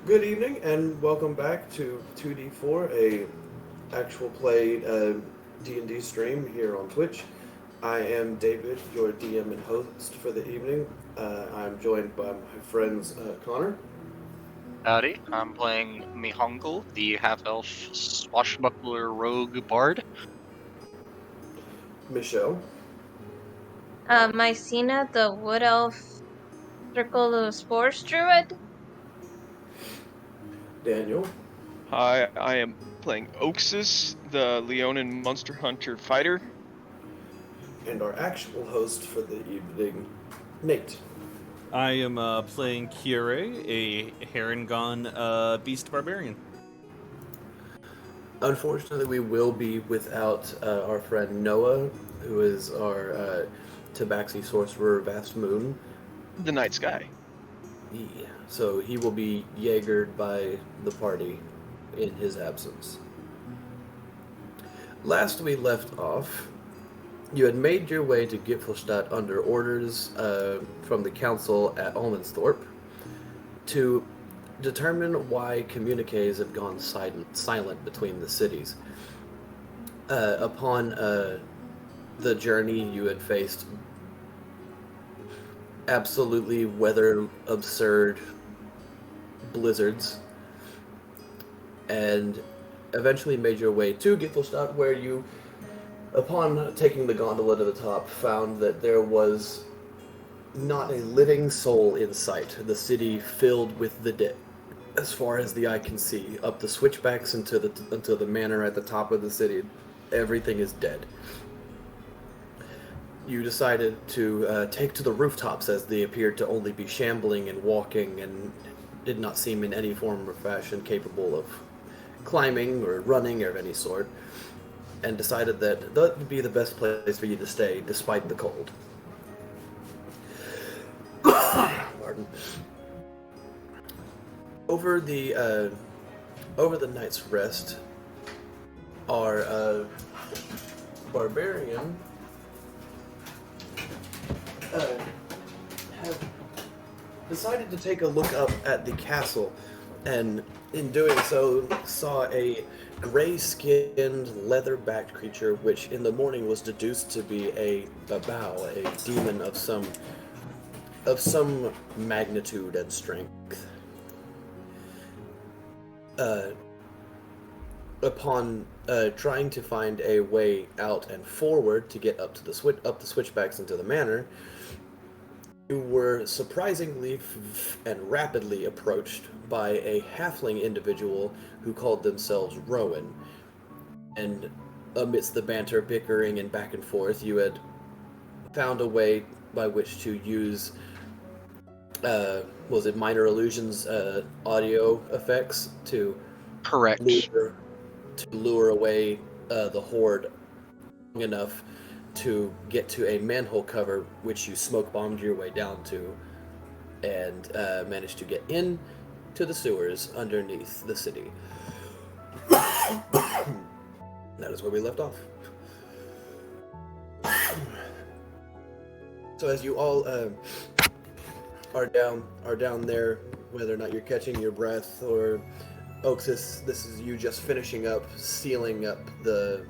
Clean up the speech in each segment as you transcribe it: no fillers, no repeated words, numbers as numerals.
Good evening and welcome back to 2D4, a actual play D&D stream here on Twitch. I am David, your DM and host for the evening. I'm joined by my friends Connor, Howdy, I'm playing Mihongle, the half-elf swashbuckler rogue bard. Michelle, Mycena, the wood elf circle of spores druid. Daniel, Hi, I am playing Oxus, the Leonin Monster Hunter fighter. and our actual host for the evening, Nate. I am playing Kyure, a Harangon beast barbarian. Unfortunately, we will be without our friend Noah, who is our Tabaxi sorcerer, Vast Moon. The Night Sky. Yeah, so he will be Jaegered by the party in his absence. Last we left off, you had made your way to Gipfelstadt under orders from the council at Almansthorpe to determine why communiques had gone silent between the cities. Upon the journey, you had faced absolutely weather absurd blizzards and eventually made your way to Gipfelstadt, where you, upon taking the gondola to the top, found that there was not a living soul in sight. The city filled with the dead, as far as the eye can see. Up the switchbacks into the manor at the top of the city, everything is dead. You decided to take to the rooftops, as they appeared to only be shambling and walking and did not seem in any form or fashion capable of climbing or running or of any sort, and decided that that would be the best place for you to stay despite the cold. Pardon. Over the night's rest, our barbarian have decided to take a look up at the castle, and in doing so saw a gray-skinned, leather-backed creature, which in the morning was deduced to be a Vaeo, a demon of some magnitude and strength. Upon trying to find a way out and forward to get up to the switchbacks into the manor, you were surprisingly and rapidly approached by a halfling individual who called themselves Rowan. And amidst the banter, bickering, and back and forth, you had found a way by which to use, was it Minor Illusions audio effects to Correct. lure away the horde long enough to get to a manhole cover, which you smoke bombed your way down to, and managed to get in to the sewers underneath the city. That is where we left off. So as you all are down there, whether or not you're catching your breath, or Oxus, this is you just finishing up sealing up the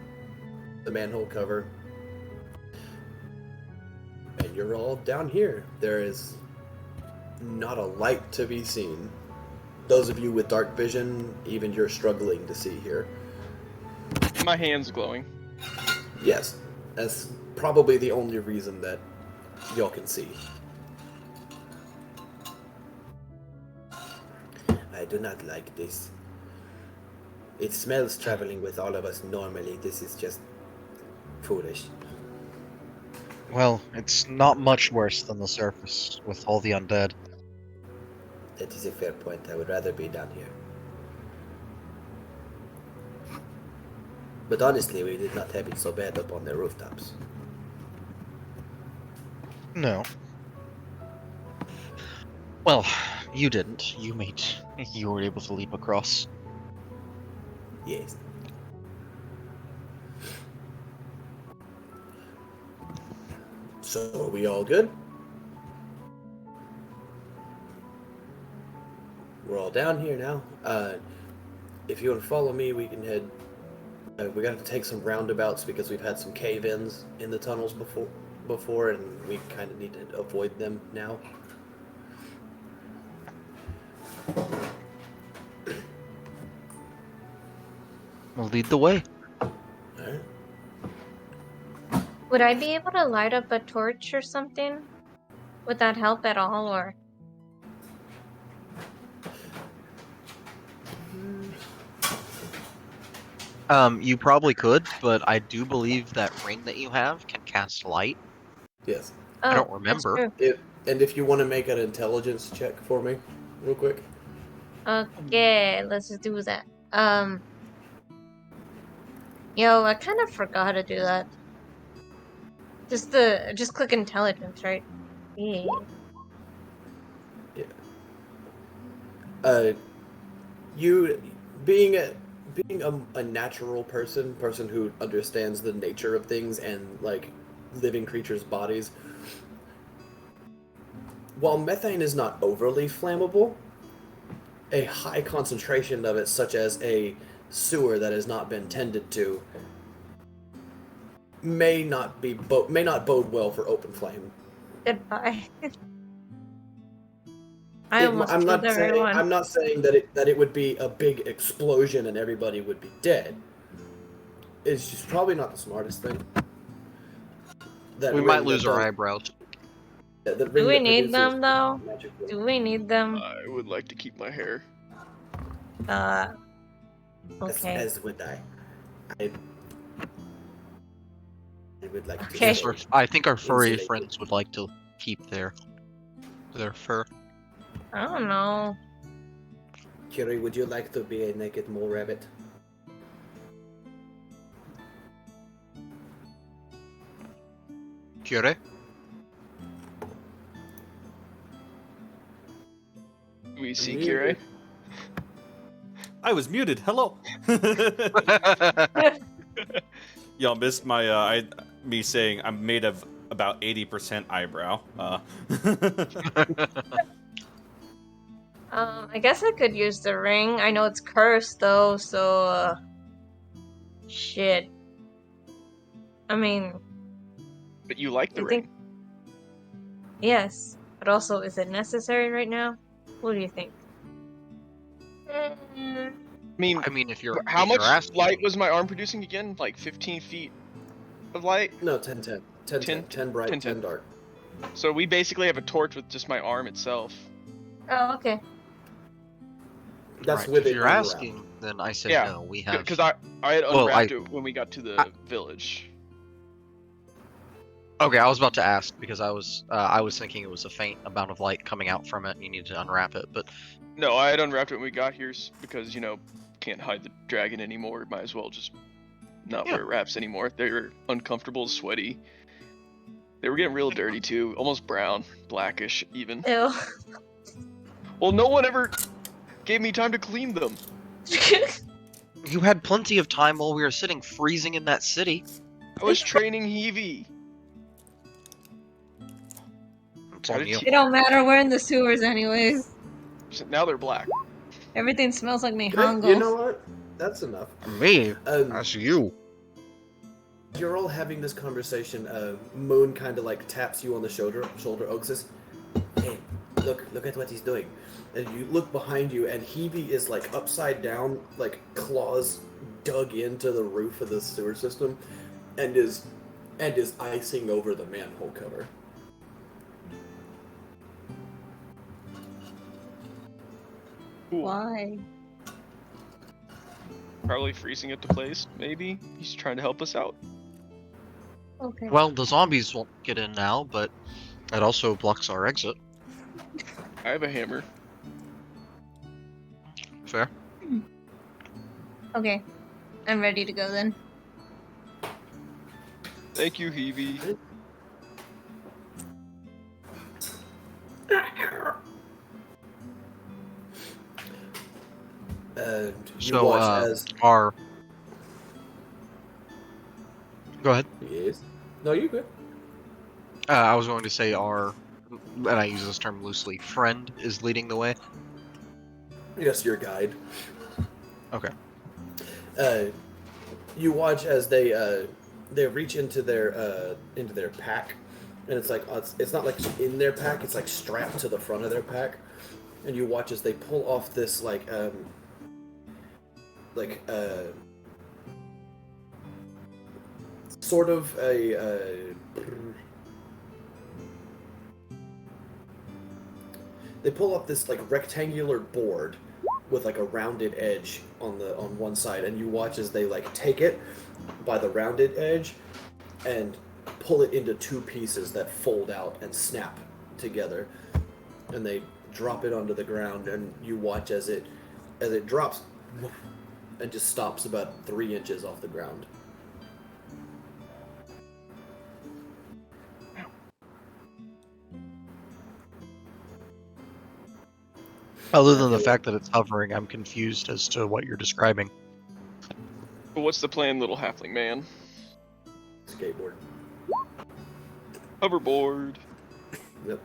manhole cover. And you're all down here. There is not a light to be seen. Those of you with dark vision, even you're struggling to see here. My hand's glowing. Yes, that's probably the only reason that y'all can see. I do not like this. It smells traveling with all of us normally. This is just foolish. Well, it's not much worse than the surface with all the undead. That is a fair point. I would rather be down here. But honestly, we did not have it so bad up on the rooftops. No. Well, you didn't. You were able to leap across. Yes. So, are we all good? we're all down here now. If you want to follow me, we can head. We got to take some roundabouts because we've had some cave-ins in the tunnels before, and we kind of need to avoid them now. We'll lead the way. All right. Would I be able to light up a torch or something? Would that help at all, or? You probably could, but I do believe that ring that you have can cast light. Yes. Oh, I don't that's remember. true. And if you want to make an intelligence check for me, real quick. Okay, let's just do that. Yo, I kind of forgot how to do that. Just click intelligence, right? Yeah. Yeah. You being a natural person who understands the nature of things and like living creatures' bodies. While methane is not overly flammable, a high concentration of it, such as a sewer that has not been tended to, may not bode well for open flame. Goodbye. I almost I'm killed not saying everyone. I'm not saying that it would be a big explosion and everybody would be dead. It's just probably not the smartest thing. That We ring might that lose our does- eyebrows. that Do ring we that need produces them though? magic Do we need them? I would like to keep my hair. Okay. As would I. I would like to Okay. Yes, stay. I think our furry Insulated. friends would like to keep their fur. I don't know. Kiri, would you like to be a naked mole rabbit? Kure? Do we see Yeah. Kire? I was muted. Hello. Y'all missed my me saying I'm made of about 80% eyebrow. I guess I could use the ring. I know it's cursed though, so shit. I mean, But you like the you ring. think? Yes, but also, is it necessary right now? What do you think? I mean, I mean, if you're how if much you're asking, light was my arm producing again? Like 15 feet of light? No, 10, 10. 10, 10, 10, 10 bright, 10, 10 dark. So we basically have a torch with just my arm itself. Oh, okay. That's right, with if it you're unwrapped. asking, then I say Yeah, no. We have Because I had Well, unwrapped it when we got to the village. Okay, I was about to ask because I was thinking it was a faint amount of light coming out from it and you needed to unwrap it, but No, I had unwrapped it when we got here because, can't hide the dragon anymore. Might as well just not wear wraps anymore. They were uncomfortable, sweaty. They were getting real dirty too, almost brown, blackish even. Ew. Well, no one ever gave me time to clean them. you had plenty of time while we were sitting freezing in that city. I was training Heavy. It's on you. It don't matter. We're in the sewers anyways. So now they're black. Everything smells like You Mihongo. know what? That's enough. Me? Um, That's you. You're all having this conversation. Moon kind of like taps you on the shoulder. Oxus. Hey, look at what he's doing. And you look behind you, and Hebe is like upside down, like claws dug into the roof of the sewer system, and is icing over the manhole cover. Cool. Why? Probably freezing it to place, maybe. He's trying to help us out. Okay. Well, the zombies won't get in now, but it also blocks our exit. I have a hammer. Fair. Okay. I'm ready to go then. Thank you, Heavy. You So, watch as our... Go ahead. yes. No, you're good. I was going to say our, and I use this term loosely, friend is leading the way. Yes, your guide. Okay. You watch as they reach into their pack, and it's like it's not like in their pack; it's like strapped to the front of their pack, and you watch as they pull off this like sort of a they pull up this like rectangular board with like a rounded edge on one side, and you watch as they like take it by the rounded edge and pull it into two pieces that fold out and snap together, and they drop it onto the ground, and you watch as it drops and just stops about 3 inches off the ground. Other than the fact that it's hovering, I'm confused as to what you're describing. But what's the plan, little halfling man? Skateboard. Hoverboard. Yep.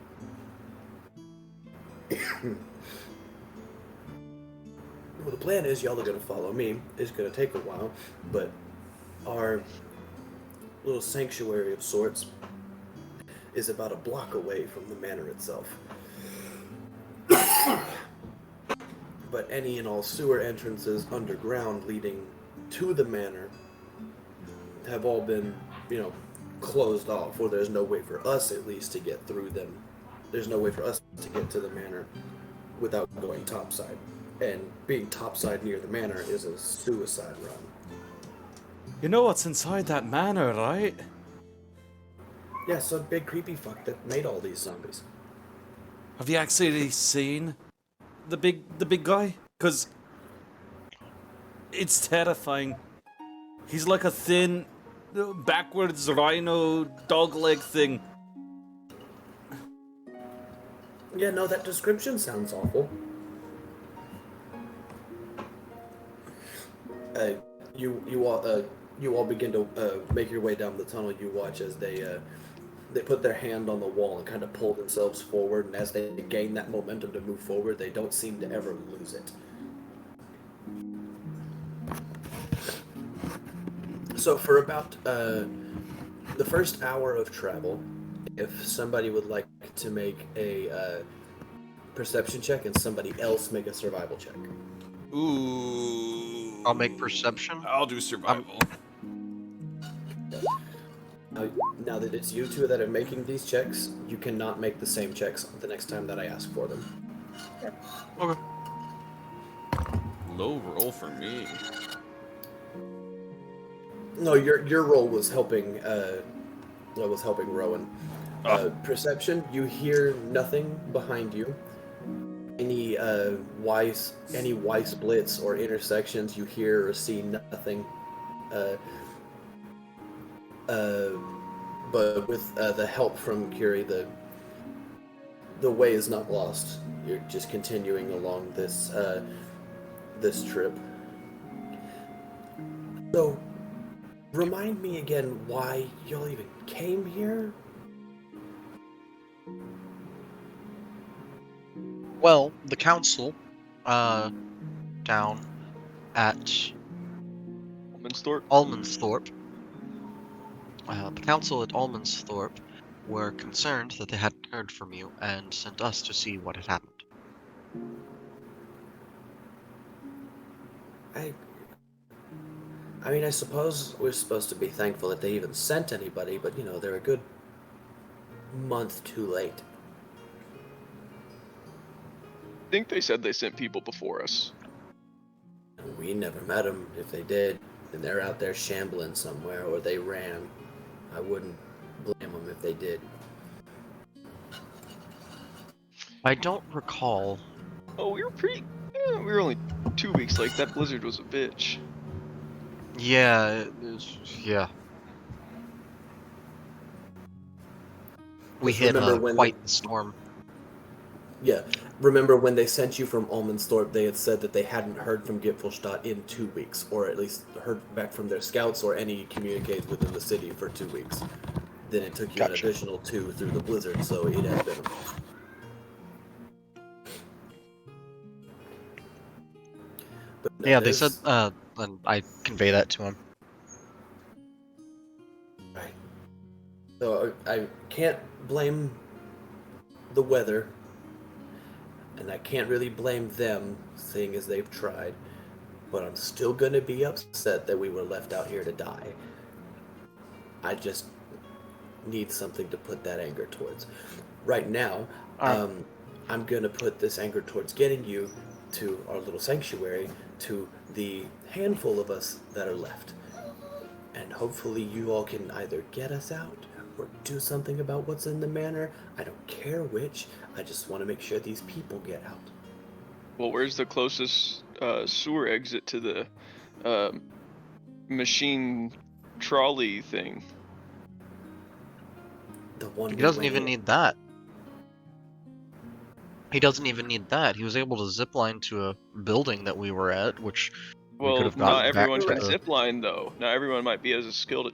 Well, the plan is y'all are gonna follow me. It's gonna take a while, but our little sanctuary of sorts is about a block away from the manor itself. But any and all sewer entrances underground leading to the manor have all been, closed off, or there's no way for us, at least, to get through them. There's no way for us to get to the manor without going topside. And being topside near the manor is a suicide run. You know what's inside that manor, right? Yeah, some big creepy fuck that made all these zombies. Have you actually seen the big guy? Cause it's terrifying. He's like a thin, backwards rhino dog leg thing. Yeah, no, that description sounds awful. You all begin to make your way down the tunnel. You watch as they put their hand on the wall and kind of pull themselves forward, and as they gain that momentum to move forward, they don't seem to ever lose it. So for about the first hour of travel, if somebody would like to make a perception check and somebody else make a survival check. Ooh. I'll make perception. I'll do survival. Now that it's you two that are making these checks, you cannot make the same checks the next time that I ask for them. Okay. Low roll for me. No, your role was helping. Rowan. Perception. You hear nothing behind you. Any Y splits or intersections, you hear or see nothing. But with the help from Curie, the way is not lost. You're just continuing along this trip. So, remind me again why y'all even came here? Well, the council, down at Almansthorpe, the council at Almansthorpe were concerned that they hadn't heard from you and sent us to see what had happened. I mean, I suppose we're supposed to be thankful that they even sent anybody, but they're a good month too late. I think they said they sent people before us. We never met them. If they did, then they're out there shambling somewhere, or they ran. I wouldn't blame them if they did. I don't recall. Oh, we were only 2 weeks late. That blizzard was a bitch. Yeah, yeah. We hit quite the storm. Yeah. Remember when they sent you from Almansthorpe, they had said that they hadn't heard from Gipfelstadt in 2 weeks, or at least heard back from their scouts or any communiques within the city for 2 weeks. Then it took you an additional 2 through the blizzard, so it had been a month. But no, Yeah, they said, there's- and I convey that to him. Right. So I can't blame the weather, and I can't really blame them, seeing as they've tried. But I'm still gonna be upset that we were left out here to die. I just need something to put that anger towards. Right now, Alright. I'm gonna put this anger towards getting you to our little sanctuary, to the handful of us that are left. And hopefully you all can either get us out or do something about what's in the manor. I don't care which. I just want to make sure these people get out. Well, where's the closest sewer exit to the machine trolley thing? The one He we doesn't went even in. need that. He doesn't even need that. He was able to zip line to a building that we were at, which we could Well, have not gotten back everyone to can the... zip line though. Not everyone might be as skilled at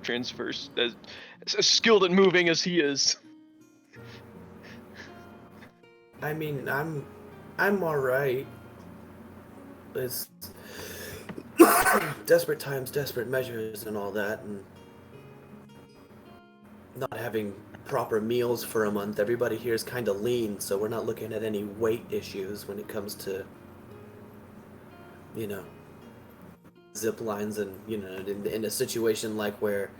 transfers as skilled at moving as he is. I mean, I'm all right. It's desperate times, desperate measures, and all that, and not having proper meals for a month. Everybody here is kind of lean, so we're not looking at any weight issues when it comes to, you know, zip lines, and in a situation like where,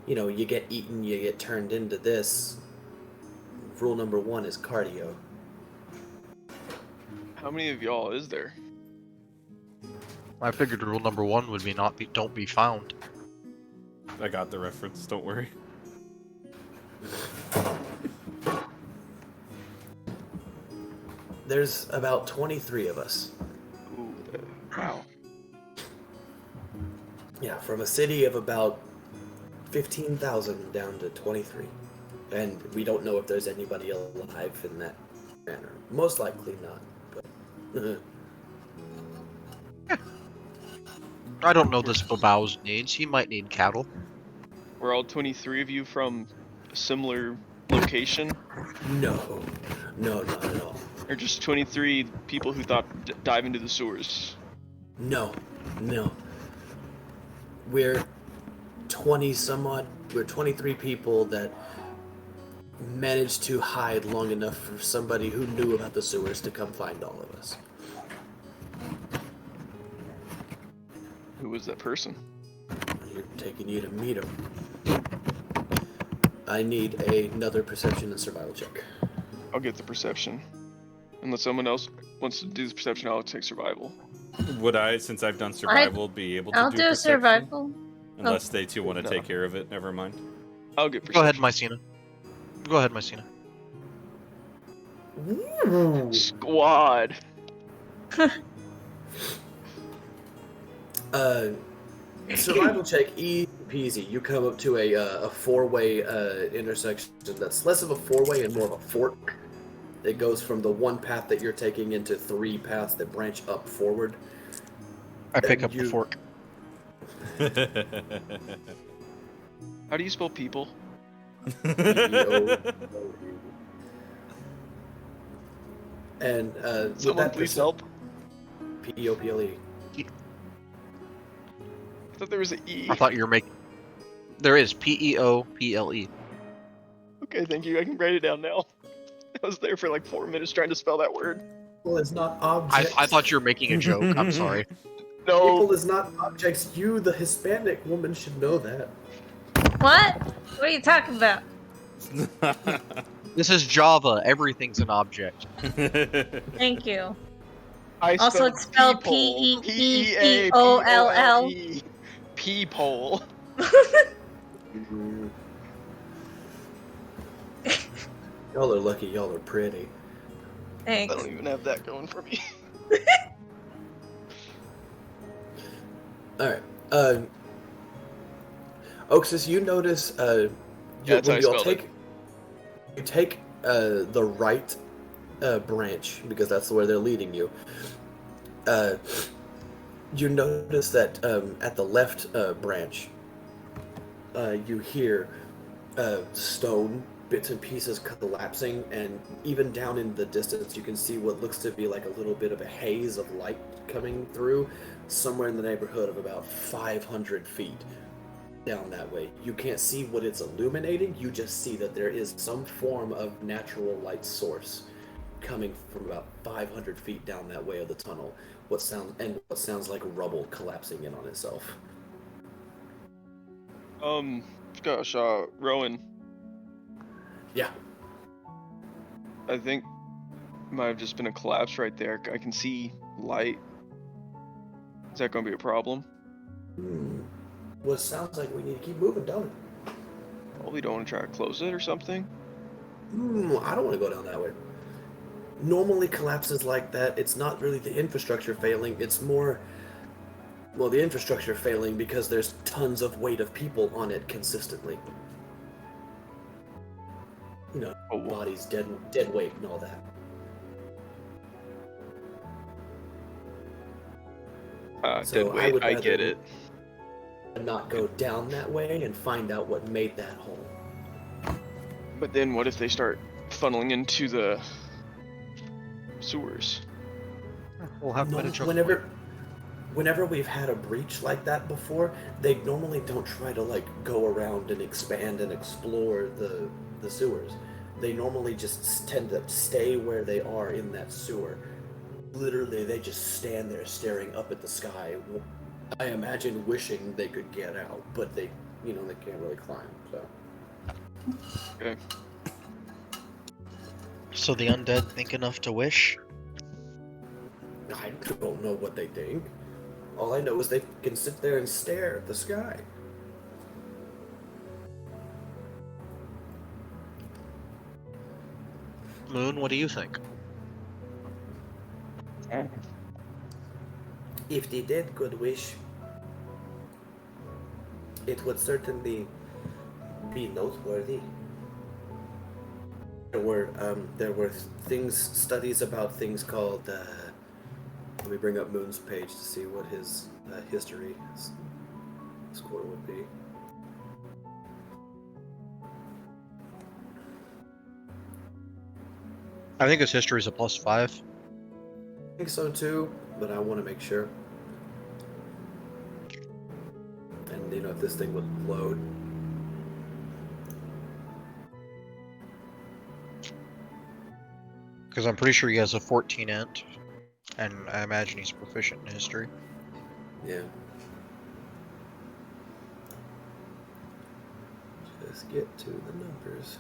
you get eaten, you get turned into this. Rule number one is cardio. How many of y'all is there? I figured rule number one would be don't be found. I got the reference, don't worry. There's about 23 of us. Ooh, wow. Yeah, from a city of about 15,000 down to 23. And we don't know if there's anybody alive in that manner. Most likely not, but... I don't know this Babao's needs. He might need cattle. We're all 23 of you from a similar location? No, not at all. Or just 23 people who thought dive into the sewers? No. We're 20 somewhat, we're 23 people that managed to hide long enough for somebody who knew about the sewers to come find all of us. Who was that person? You're taking you to meet him. I need another perception and survival check. I'll get the perception. Unless someone else wants to do the perception, I'll take survival. Would I, since I've done survival, be able to I'll do do perception? survival. Unless they too want to No. take care of it, never mind. I'll get Go ahead, perception. Mycena. Squad! Survival check, easy peasy. You come up to a four-way intersection that's less of a four-way and more of a fork. It goes from the one path that you're taking into three paths that branch up forward. I pick And up the fork. How do you spell people? And Someone please help. P-E-O-P-L-E. I thought there was an E. I thought you were making... There is P-E-O-P-L-E. Okay, thank you. I can write it down now. I was there for like 4 minutes trying to spell that word. People is not objects. I thought you were making a joke. I'm sorry. No. People is not objects. You, the Hispanic woman, should know that. What? What are you talking about? This is Java. Everything's an object. Thank you. I Also, it's spelled people. P-E-E-P-O-L-L. Peephole. Y'all are lucky. Y'all are pretty. I Thanks. don't even have that going for me. All right. Oxus, you notice Yeah, that's how I when you spelled take the right branch, because that's where they're leading you. You notice that at the left branch, you hear stone bits and pieces collapsing, and even down in the distance you can see what looks to be like a little bit of a haze of light coming through, somewhere in the neighborhood of about 500 feet down that way. You can't see what it's illuminating, you just see that there is some form of natural light source coming from about 500 feet down that way of the tunnel. What sounds like rubble collapsing in on itself. Gosh, Rowan, Yeah. I think might have just been a collapse right there. I can see light. Is that going to be a problem? Well, it sounds like we need to keep moving, don't it? Well, we don't want to try to close it or something. I don't want to go down that way. Normally collapses like that, it's not really the infrastructure failing, it's more, well, the infrastructure failing because there's tons of weight of people on it consistently. You know, bodies, dead weight and all that. Dead weight, I get it. Not go down that way and find out what made that hole. But then what if they start funneling into the sewers? We'll have No, better choke whenever we've had a breach like that before, they normally don't try to like go around and expand and explore the sewers. They normally just tend to stay where they are in that sewer. Literally, they just stand there staring up at the sky. I imagine wishing they could get out, but they can't really climb, so. Okay. So the undead think enough to wish? I don't know what they think. All I know is they can sit there and stare at the sky. Moon, what do you think? If the dead could wish, it would certainly be noteworthy. There were studies about things called. Let me bring up Moon's page to see what his history score would be. I think his history is a +5. I think so too, but I want to make sure. And if this thing would load. Because I'm pretty sure he has a 14 int, and I imagine he's proficient in history. Yeah. Just get to the numbers.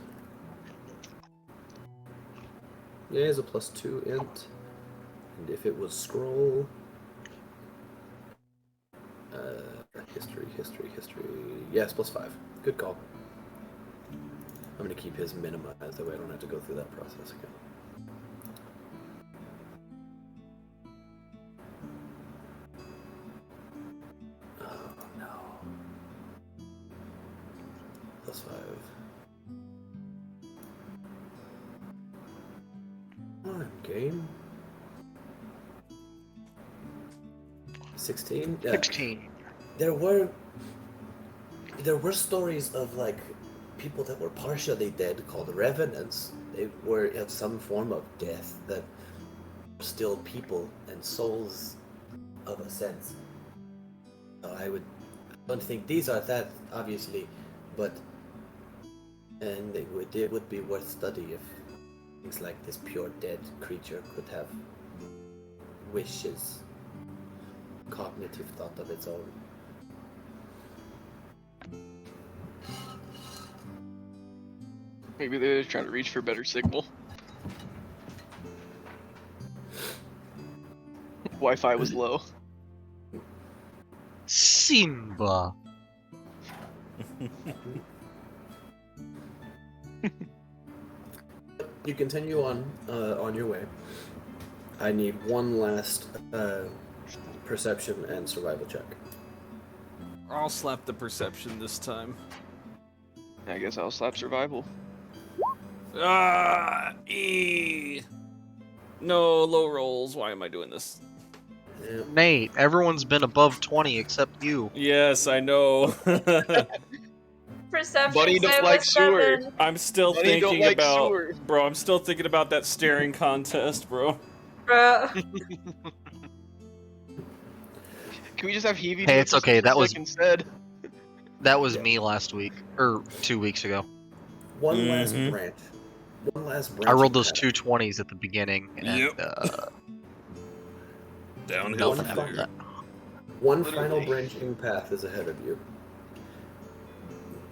Yeah, he has a +2 int. And if it was scroll... history... Yes, +5. Good call. I'm going to keep his minimized, that way I don't have to go through that process again. Oh, no. +5. Come on, game. 16? Yeah. 16. There were stories of like people that were partially dead called revenants. They were in some form of death that were still people and souls of a sense. I don't think these are that obviously, but it would be worth study if things like this pure dead creature could have wishes, cognitive thought of its own. Maybe they're trying to reach for a better signal. Wi-Fi was low. Simba. You continue on your way. I need one last perception and survival check. I'll slap the perception this time. I guess I'll slap survival. No, low rolls. Why am I doing this? Yeah. Nate, everyone's been above 20 except you. Yes, I know. For perception. Buddy So I don't have like a sewer. 7. I'm still Buddy don't thinking like about, sewer. bro. I'm still thinking about that staring contest, bro. Bro. Can we just have Heavey Hey, do a it's okay, that perception was- check instead? That was Yeah. me last week, or 2 weeks ago. One last Mhm. branch. One last branch. I rolled those 2 20s at the beginning, and Yep. Downhill One nothing from after fucking- there. that. One final Literally. branching path is ahead of you.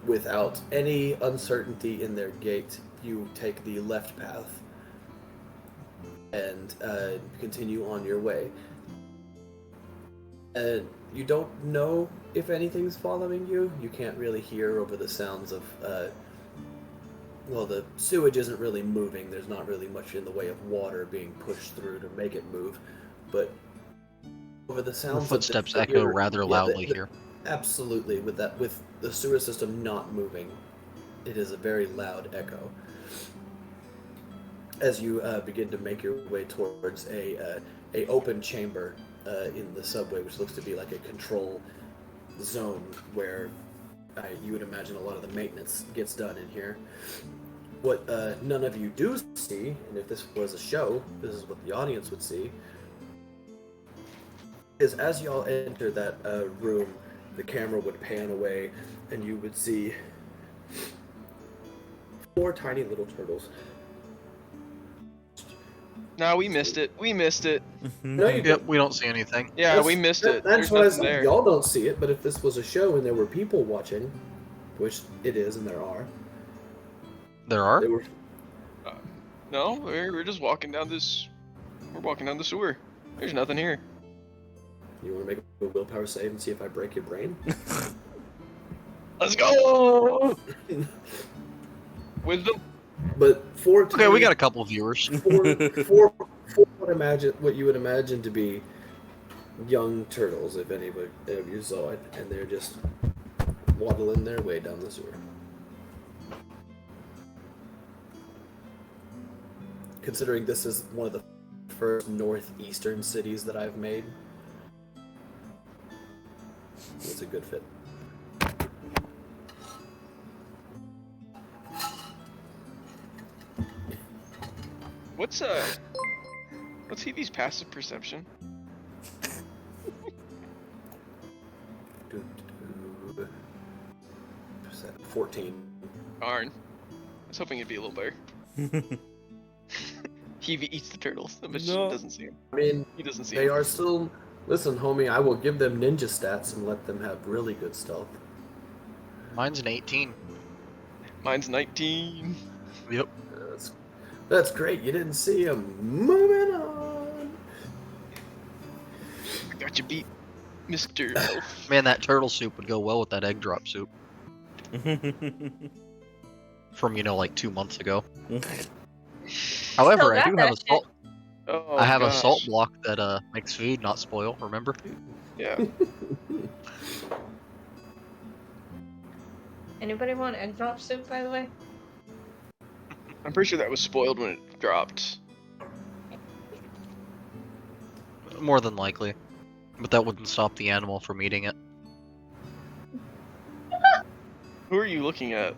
Without any uncertainty in their gait, you take the left path and continue on your way. And you don't know if anything's following you. You can't really hear over the sounds of, well, the sewage isn't really moving. There's not really much in the way of water being pushed through to make it move. But over the sounds The of footsteps the- echo you're- rather yeah, loudly here. Absolutely, with the sewer system not moving, it is a very loud echo. As you begin to make your way towards a open chamber in the subway, which looks to be like a control zone where you would imagine a lot of the maintenance gets done in here. What none of you do see, and if this was a show, this is what the audience would see, is as y'all enter that room, the camera would pan away, and you would see 4 tiny little turtles. Nah, we missed it. We missed it. No, you Yep, we don't see anything. Yeah, we missed it. That's There's what I nothing said. there. Y'all don't see it, but if this was a show and there were people watching, which it is, and there are, There are? they were. No, we're just walking down this. We're walking down the sewer. There's nothing here. You want to make a willpower save and see if I break your brain? Let's go. Wisdom. But 4 Okay, we got a couple viewers. four what you would imagine to be young turtles, if any of you saw it, and they're just waddling their way down the sewer. Considering this is one of the first northeastern cities that I've made, it's a good fit. What's Heavy's passive perception? 14. Darn. I was hoping it'd be a little better. Heavy eats the turtles, but she No. doesn't see him. I mean, He doesn't see they him. are still. Listen, homie, I will give them ninja stats and let them have really good stealth. Mine's an 18. Mine's 19. Yep. That's great. You didn't see him. Moving on. I got you beat, Mr. Elf. Man, that turtle soup would go well with that egg drop soup from, like 2 months ago. However, I got do that have a salt. Oh, I have a gosh. salt block that makes food not spoil. Remember? Yeah. Anybody want egg drop soup, by the way? I'm pretty sure that was spoiled when it dropped. More than likely, but that wouldn't stop the animal from eating it. Who are you looking at?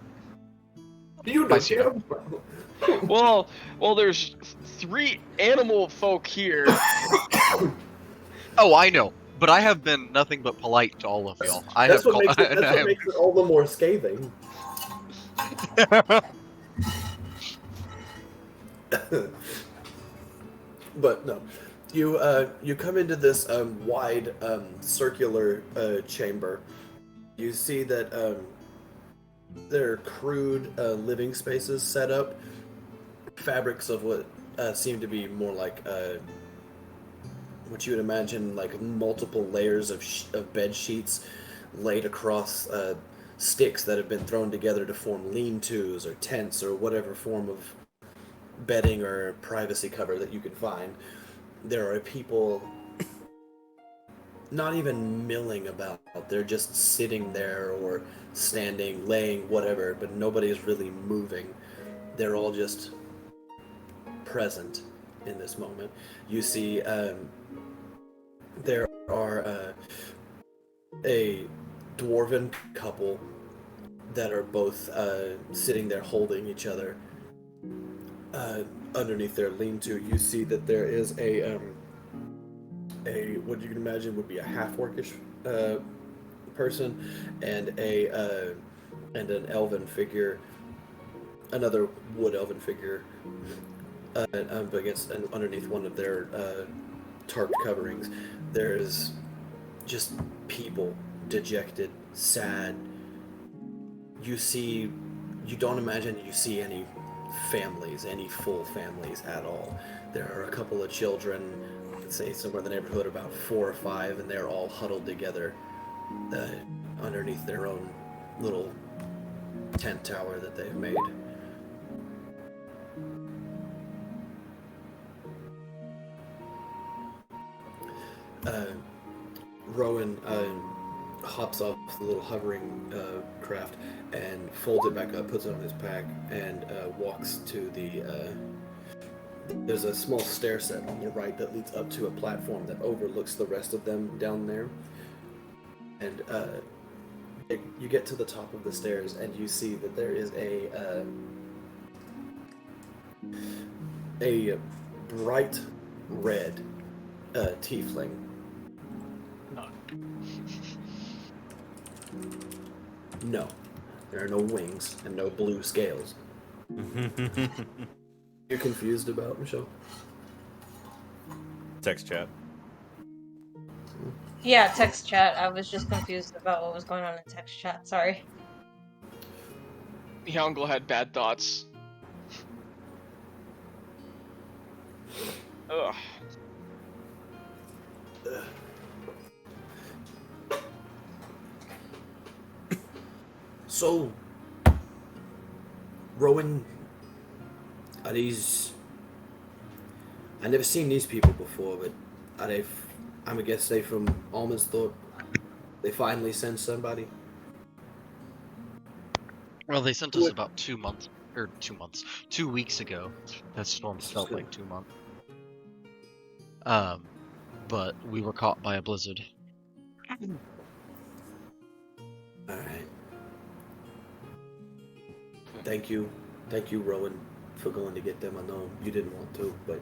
You I see know, Well, there's 3 animal folk here. Oh, I know, but I have been nothing but polite to all of y'all. that's what makes it all the more scathing. But no, you come into this wide circular chamber. You see that there are crude living spaces set up, fabrics of what seem to be more like what you would imagine like multiple layers of bed sheets laid across sticks that have been thrown together to form lean-tos or tents or whatever form of bedding or privacy cover that you can find. There are people not even milling about. They're just sitting there or standing, laying, whatever, but nobody is really moving. They're all just present in this moment. You see there are a dwarven couple that are both sitting there holding each other. Underneath their lean-to, you see that there is a what you can imagine would be a half-orcish person, and an elven figure, another wood elven figure, against and underneath one of their tarp coverings. There's just people, dejected, sad. You don't imagine you see any families, any full families at all. There are a couple of children, say somewhere in the neighborhood about 4 or 5, and they're all huddled together underneath their own little tent tower that they've made. Rowan hops off the little hovering craft and folds it back up, puts it on his pack, and walks to the. There's a small stair set on the right that leads up to a platform that overlooks the rest of them down there. And you get to the top of the stairs, and you see that there is a bright red tiefling. No, there are no wings and no blue scales. You're confused about, Michelle? Text chat. Yeah, text chat. I was just confused about what was going on in text chat. Sorry. Hyangul had bad thoughts. Ugh. So, Rowan, are these... I've never seen these people before, but are they... I'm a guess they from Almansthorpe. They finally sent somebody? Well, they sent us about 2 weeks ago. That storm felt good. like 2 months. But we were caught by a blizzard. Alright. Thank you, Rowan, for going to get them. I know you didn't want to, but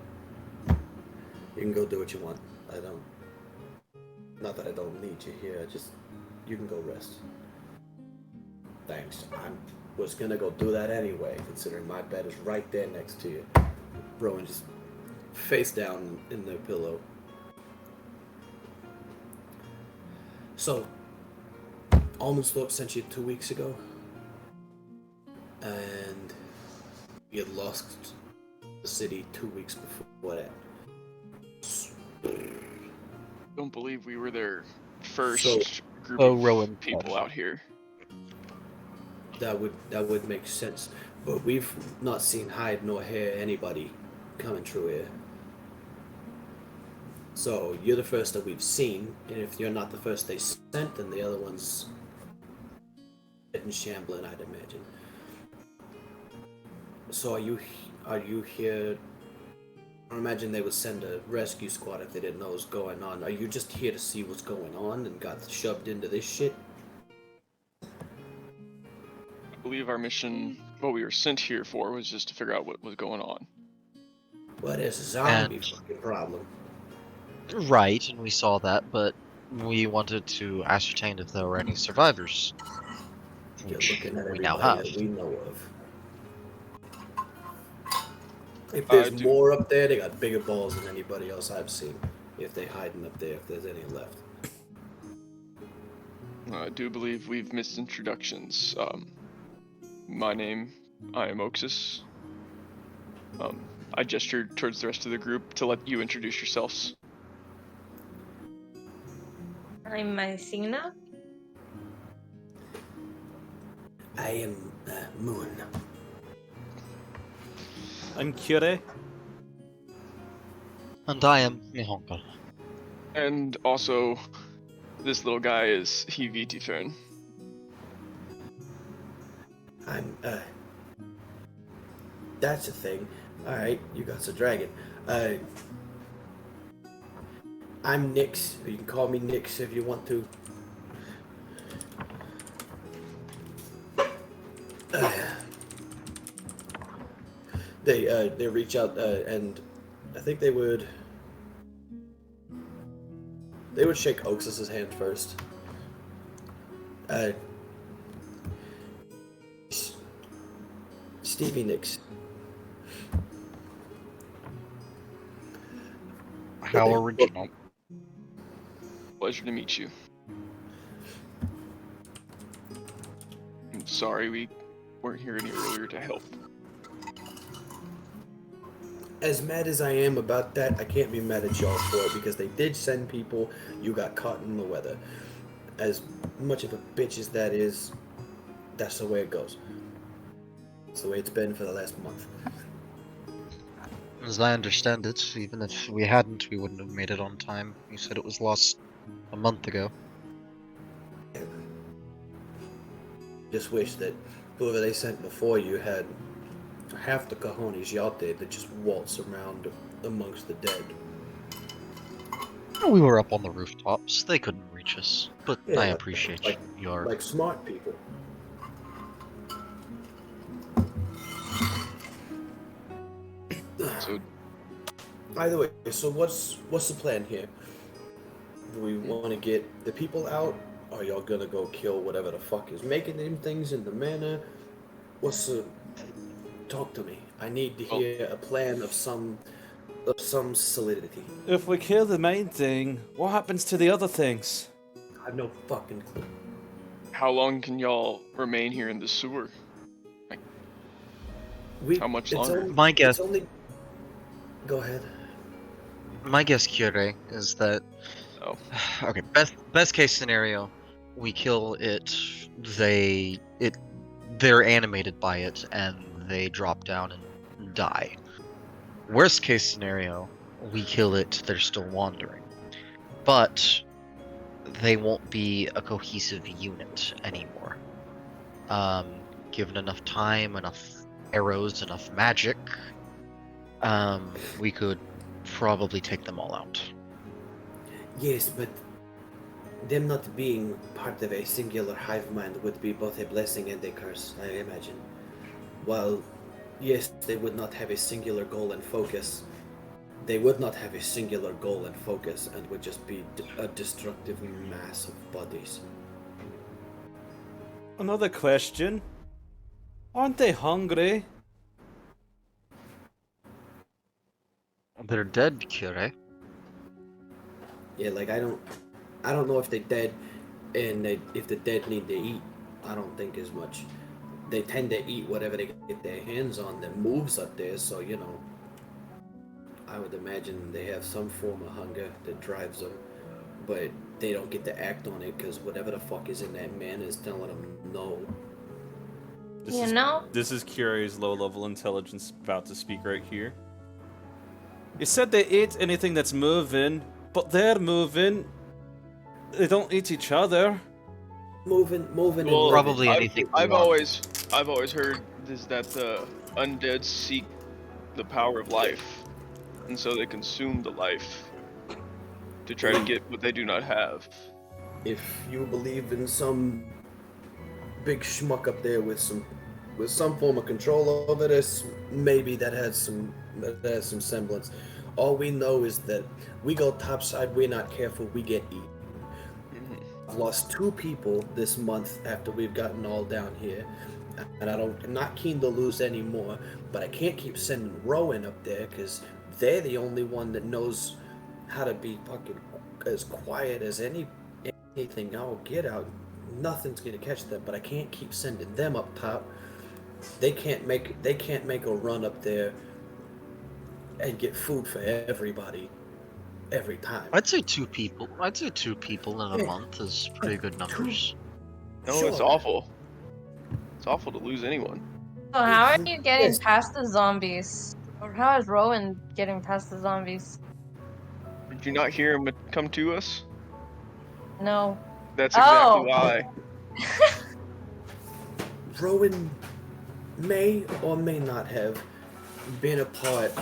you can go do what you want. I don't... Not that I don't need you here, just... You can go rest. Thanks. I was gonna go do that anyway, considering my bed is right there next to you. Rowan just face down in the pillow. So, Almondsthorpe sent you 2 weeks ago, and you had lost the city 2 weeks before that. Don't believe we were their first group Oh, of Rowan. people out here. That would make sense, but we've not seen hide nor hair anybody coming through here. So you're the first that we've seen, and if you're not the first they sent, then the other one's in shambling, I'd imagine. So are you here? I imagine they would send a rescue squad if they didn't know what was going on. Are you just here to see what's going on and got shoved into this shit? I believe our mission, what we were sent here for, was just to figure out what was going on. Well, there's a zombie And- fucking problem. Right, and we saw that, but we wanted to ascertain if there were any survivors. You're Which looking at we now everybody have. that we know of. If there's more up there, they got bigger balls than anybody else I've seen. If they hiding up there, if there's any left. I do believe we've missed introductions. My name, I am Oxus. I gestured towards the rest of the group to let you introduce yourselves. I'm Mycena. I am Moon. I'm Kire. And I am Mihonka. And also, this little guy is Hivitifern. I'm That's a thing. Alright, you got a dragon. I'm Nyx. You can call me Nyx if you want to. they reach out and I think they would shake Oxus's hand first. Stevie Nicks. How original. Pleasure to meet you. I'm sorry we weren't here any earlier to help. As mad as I am about that, I can't be mad at y'all for it because they did send people. You got caught in the weather. As much of a bitch as that is, that's the way it goes. It's the way it's been for the last month. As I understand it, even if we hadn't, we wouldn't have made it on time. You said it was lost a month ago. Just wish that whoever they sent before you had half the cojones y'all did to just waltz around amongst the dead. We were up on the rooftops. They couldn't reach us. But Yeah, I appreciate your... Like smart people. So Either way, so what's the plan here? Do we want to get the people out? Or are y'all gonna go kill whatever the fuck is making them things in the manor? What's the... Talk to me. I need to hear a plan of some solidity. If we kill the main thing, what happens to the other things? I have no fucking clue. how long can y'all remain here in the sewer? How much longer? My guess... Go ahead. My guess, Kyurei, is that... Oh. Okay, best case scenario, we kill it, they're animated by it, and they drop down and die. Worst case scenario, we kill it, they're still wandering. But they won't be a cohesive unit anymore. Given enough time, enough arrows, enough magic, we could probably take them all out. Yes, but them not being part of a singular hive mind would be both a blessing and a curse, I imagine. While, yes, they would not have a singular goal and focus, they would not have a singular goal and focus and would just be a destructive mass of bodies. Another question. Aren't they hungry? They're dead, Kyurei. Yeah, like I don't know if they're dead, and if the dead need to eat. I don't think as much. They tend to eat whatever they get their hands on that moves up there, so you know. I would imagine they have some form of hunger that drives them, but they don't get to act on it because whatever the fuck is in that man is telling them no. This is Curie's low-level intelligence about to speak right here. You said they eat anything that's moving, but they're moving. They don't eat each other. Moving. Well, Probably anything. I've always heard is that the undead seek the power of life, and so they consume the life to try to get what they do not have. If you believe in some big schmuck up there with some form of control over this, maybe that has some semblance. All we know is that we go topside, we're not careful, we get eaten. I've lost 2 people this month after we've gotten all down here, and I'm not keen to lose any more, but I can't keep sending Rowan up there because they're the only one that knows how to be fucking as quiet as anything I'll get out. Nothing's gonna catch them, but I can't keep sending them up top. They can't make a run up there and get food for everybody every time. I'd say 2 people. I'd say 2 people in a month is pretty good numbers. No, Sure. it's awful. It's awful to lose anyone. So how are you getting Yes. past the zombies? Or how is Rowan getting past the zombies? Did you not hear him come to us? No. That's exactly Oh. why. Rowan may or may not have been a part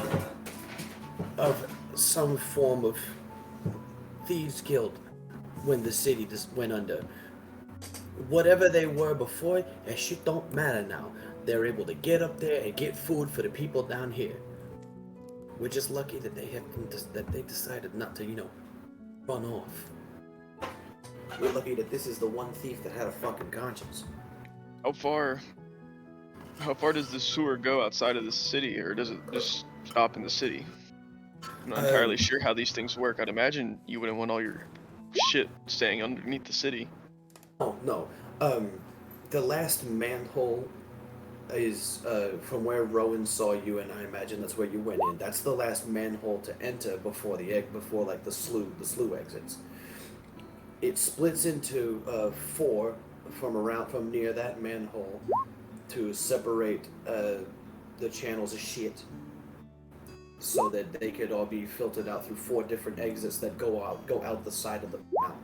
of some form of thieves guild when the city just went under. Whatever they were before, that shit don't matter now. they're able to get up there and get food for the people down here. We're just lucky that they decided not to, run off. We're lucky that this is the one thief that had a fucking conscience. How far does the sewer go outside of the city, or does it just stop in the city? I'm not entirely sure how these things work. I'd imagine you wouldn't want all your shit staying underneath the city. Oh, no. The last manhole is from where Rowan saw you, and I imagine that's where you went in. That's the last manhole to enter before like the slough exits. It splits into 4 from near that manhole to separate the channels of shit, so that they could all be filtered out through 4 different exits that go out the side of the mountain.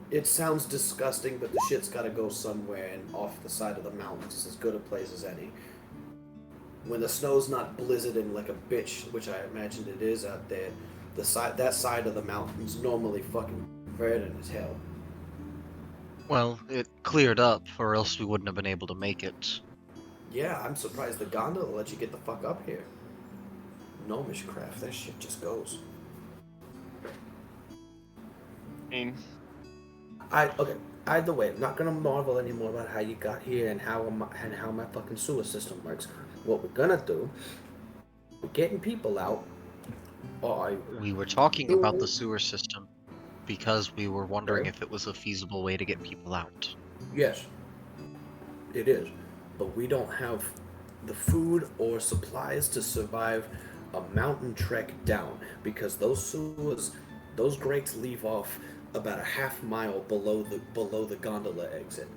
It sounds disgusting, but the shit's gotta go somewhere, and off the side of the mountains is as good a place as any. When the snow's not blizzarding like a bitch, which I imagined it is out there, that side of the mountain's normally fucking verdant as hell. Well, it cleared up, or else we wouldn't have been able to make it. Yeah, I'm surprised the gondola let you get the fuck up here. Gnomish craft, that shit just goes. I mean, Okay. Either way, I'm not gonna marvel anymore about how you got here and how my fucking sewer system works. What we're gonna do, we're getting people out. We were talking about the sewer system because we were wondering if it was a feasible way to get people out. Yes, it is, but we don't have the food or supplies to survive a mountain trek down, because those sewers, those grates leave off about a half mile below the gondola exit.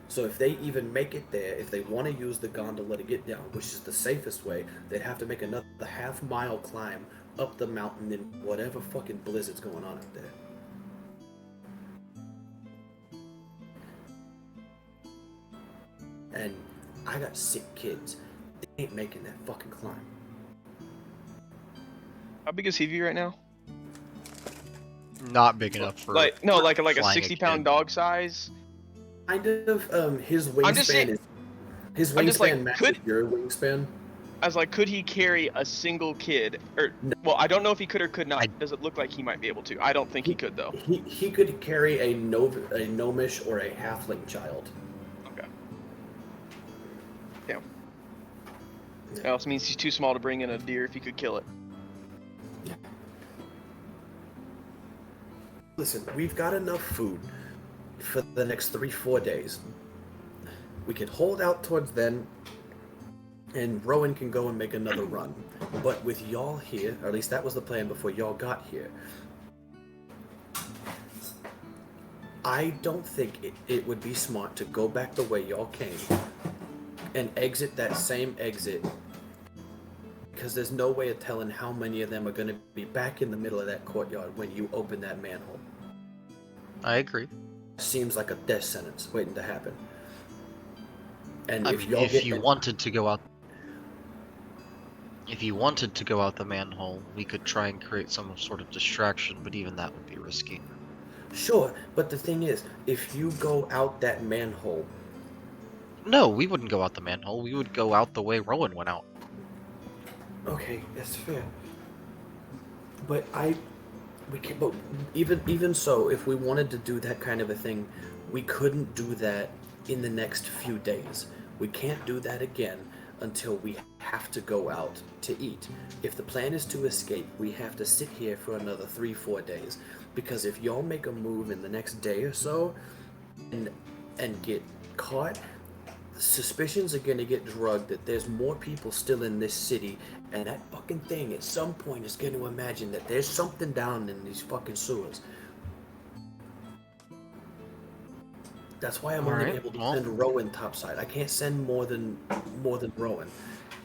So if they even make it there, if they want to use the gondola to get down, which is the safest way, they'd have to make another half mile climb up the mountain in whatever fucking blizzard's going on out there. And I got sick kids. They ain't making that fucking climb. how big is Heavy right now? Not big enough for Like a flying 60-pound kid. dog size. Kind of. His I'm just saying- wingspan his I'm just like, wingspan matches your wingspan. I was like, could he carry a single kid? Or well, I don't know if he could or could not. Does it look like he might be able to? I don't think he could though. He could carry a gnomish or a halfling child. Okay. Damn. That also means he's too small to bring in a deer if he could kill it. Listen, we've got enough food for the next 3-4 days. We can hold out towards then, and Rowan can go and make another run. But with y'all here, or at least that was the plan before y'all got here, I don't think it would be smart to go back the way y'all came and exit that same exit, because there's no way of telling how many of them are going to be back in the middle of that courtyard when you open that manhole. I agree. Seems like a death sentence waiting to happen. And I if mean, y'all if you wanted to go out the manhole, we could try and create some sort of distraction, but even that would be risky. Sure, but the thing is, if you go out that manhole... No, we wouldn't go out the manhole. We would go out the way Rowan went out. Okay, that's fair. But but even so, if we wanted to do that kind of a thing, we couldn't do that in the next few days. We can't do that again until we have to go out to eat. If the plan is to escape, we have to sit here for another 3-4 days. Because if y'all make a move in the next day or so and get caught, suspicions are going to get drugged that there's more people still in this city, and that fucking thing at some point is going to imagine that there's something down in these fucking sewers. That's why I'm only Alright, able to well. send Rowan topside. I can't send more than Rowan,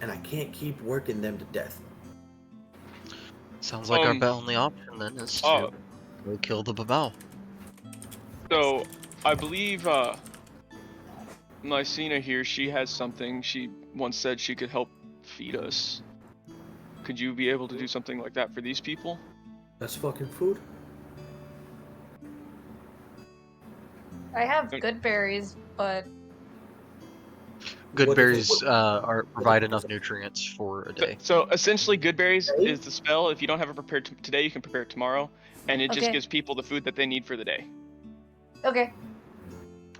and I can't keep working them to death. Sounds like our only option then is to go kill the Babao. So, I believe Mycena here, she has something. She once said she could help feed us. Could you be able to do something like that for these people? That's fucking food. I have good berries, but Good What if it- berries what- are provide enough nutrients for a day. So essentially, good berries Okay. is the spell. If you don't have it prepared today, you can prepare it tomorrow, and it just Okay. gives people the food that they need for the day. okay.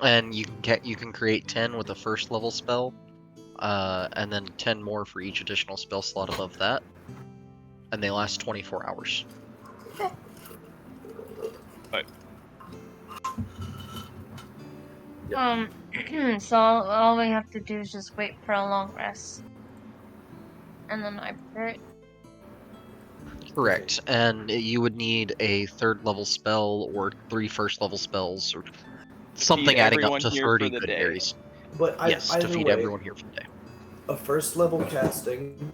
And you can create 10 with a first level spell, and then 10 more for each additional spell slot above that, and they last 24 hours. But So all we have to do is just wait for a long rest, and then I prepare it. Correct, and you would need a third level spell or 3 first level spells or something adding up everyone to here for 30 the good day. berries. But Yes, to either feed way, everyone here for the day. a first level casting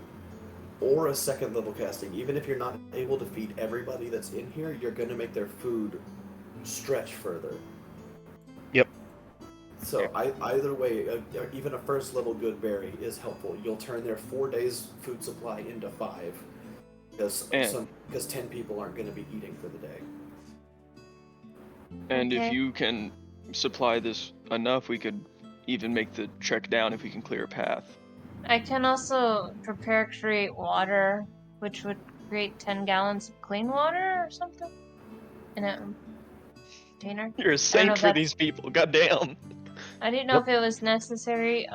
or a second level casting, even if you're not able to feed everybody that's in here, you're going to make their food stretch further. Yep. So either way, even a first level good berry is helpful. You'll turn their 4 days food supply into 5 because And- 10 people aren't going to be eating for the day. And if Okay. you can supply this enough, we could even make the trek down if we can clear a path. I can also create water, which would create 10 gallons of clean water or something in a container. You're a know saint if for that's- these people. Goddamn. I didn't know Yep. if it was necessary.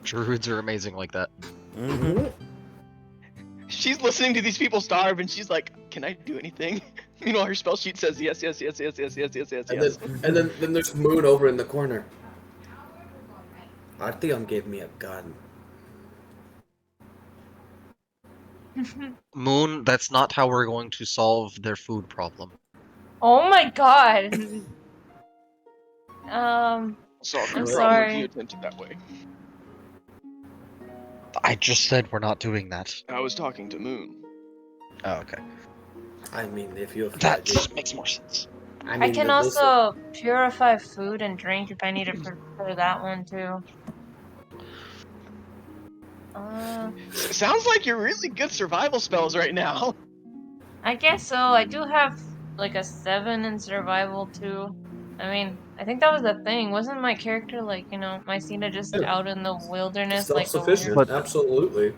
Druids are amazing like that. Mm-hmm. She's listening to these people starve, and she's like, "Can I do anything?" Meanwhile, her spell sheet says yes, yes, yes, yes, yes, yes, yes, yes, And yes. then there's Moon over in the corner. Artyom gave me a gun. Moon, that's not how we're going to solve their food problem. Oh my god. Solve your I'm problem sorry. if you attempt it that way. I just said we're not doing that. I was talking to Moon. Oh, okay. I mean, if you That makes more sense. I can listen, also purify food and drink if I need it for that one too. Sounds like you're really good survival spells right now. I guess so. I do have like a 7 in survival too. I mean, I think that was the thing. Wasn't my character like, Mycena just Yeah. out in the wilderness like a self-sufficient, weird? But- absolutely.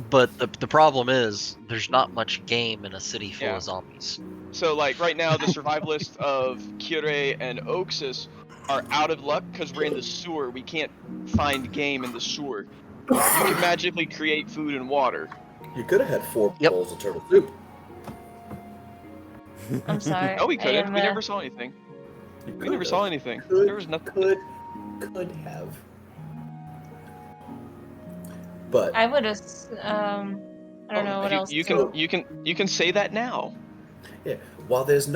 But the problem is, there's not much game in a city full Yeah. of zombies. So, like, right now, the survivalists of Kyrie and Oxus are out of luck because we're in the sewer. We can't find game in the sewer. You can magically create food and water. You could have had 4 Yep. bowls of turtle soup. I'm sorry. No, we I couldn't. am, We never saw anything. You We never could saw have. anything. Could- There was nothing. Could have. But I would have. I don't know what else. You to- can say that now. yeah, while there's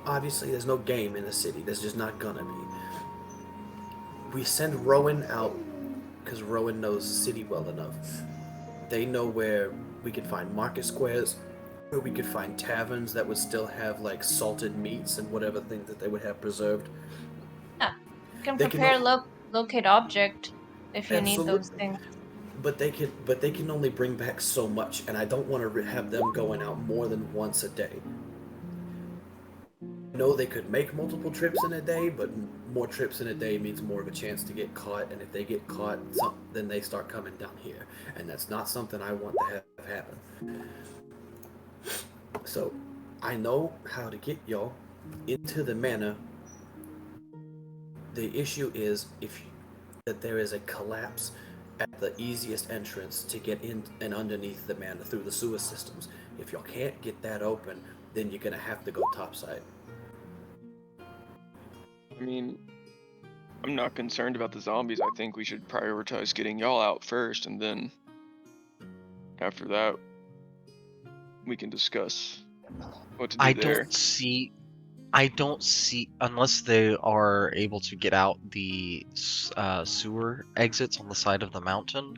obviously there's no game in the city. There's just not gonna be. We send Rowan out because Rowan knows the city well enough. They know where we could find market squares, where we could find taverns that would still have like salted meats and whatever things that they would have preserved. can they can prepare al- locate object if you need those Absolutely. things. But they can only bring back so much, and I don't want to have them going out more than once a day. I know they could make multiple trips in a day, but more trips in a day means more of a chance to get caught, and if they get caught, then they start coming down here, and that's not something I want to have happen. So, I know how to get y'all into the manor. The issue is that there is a collapse at the easiest entrance to get in and underneath the manor through the sewer systems. If y'all can't get that open, then you're gonna have to go topside. I mean, I'm not concerned about the zombies. I think we should prioritize getting y'all out first, and then after that, we can discuss what to do I there. don't see unless they are able to get out the sewer exits on the side of the mountain.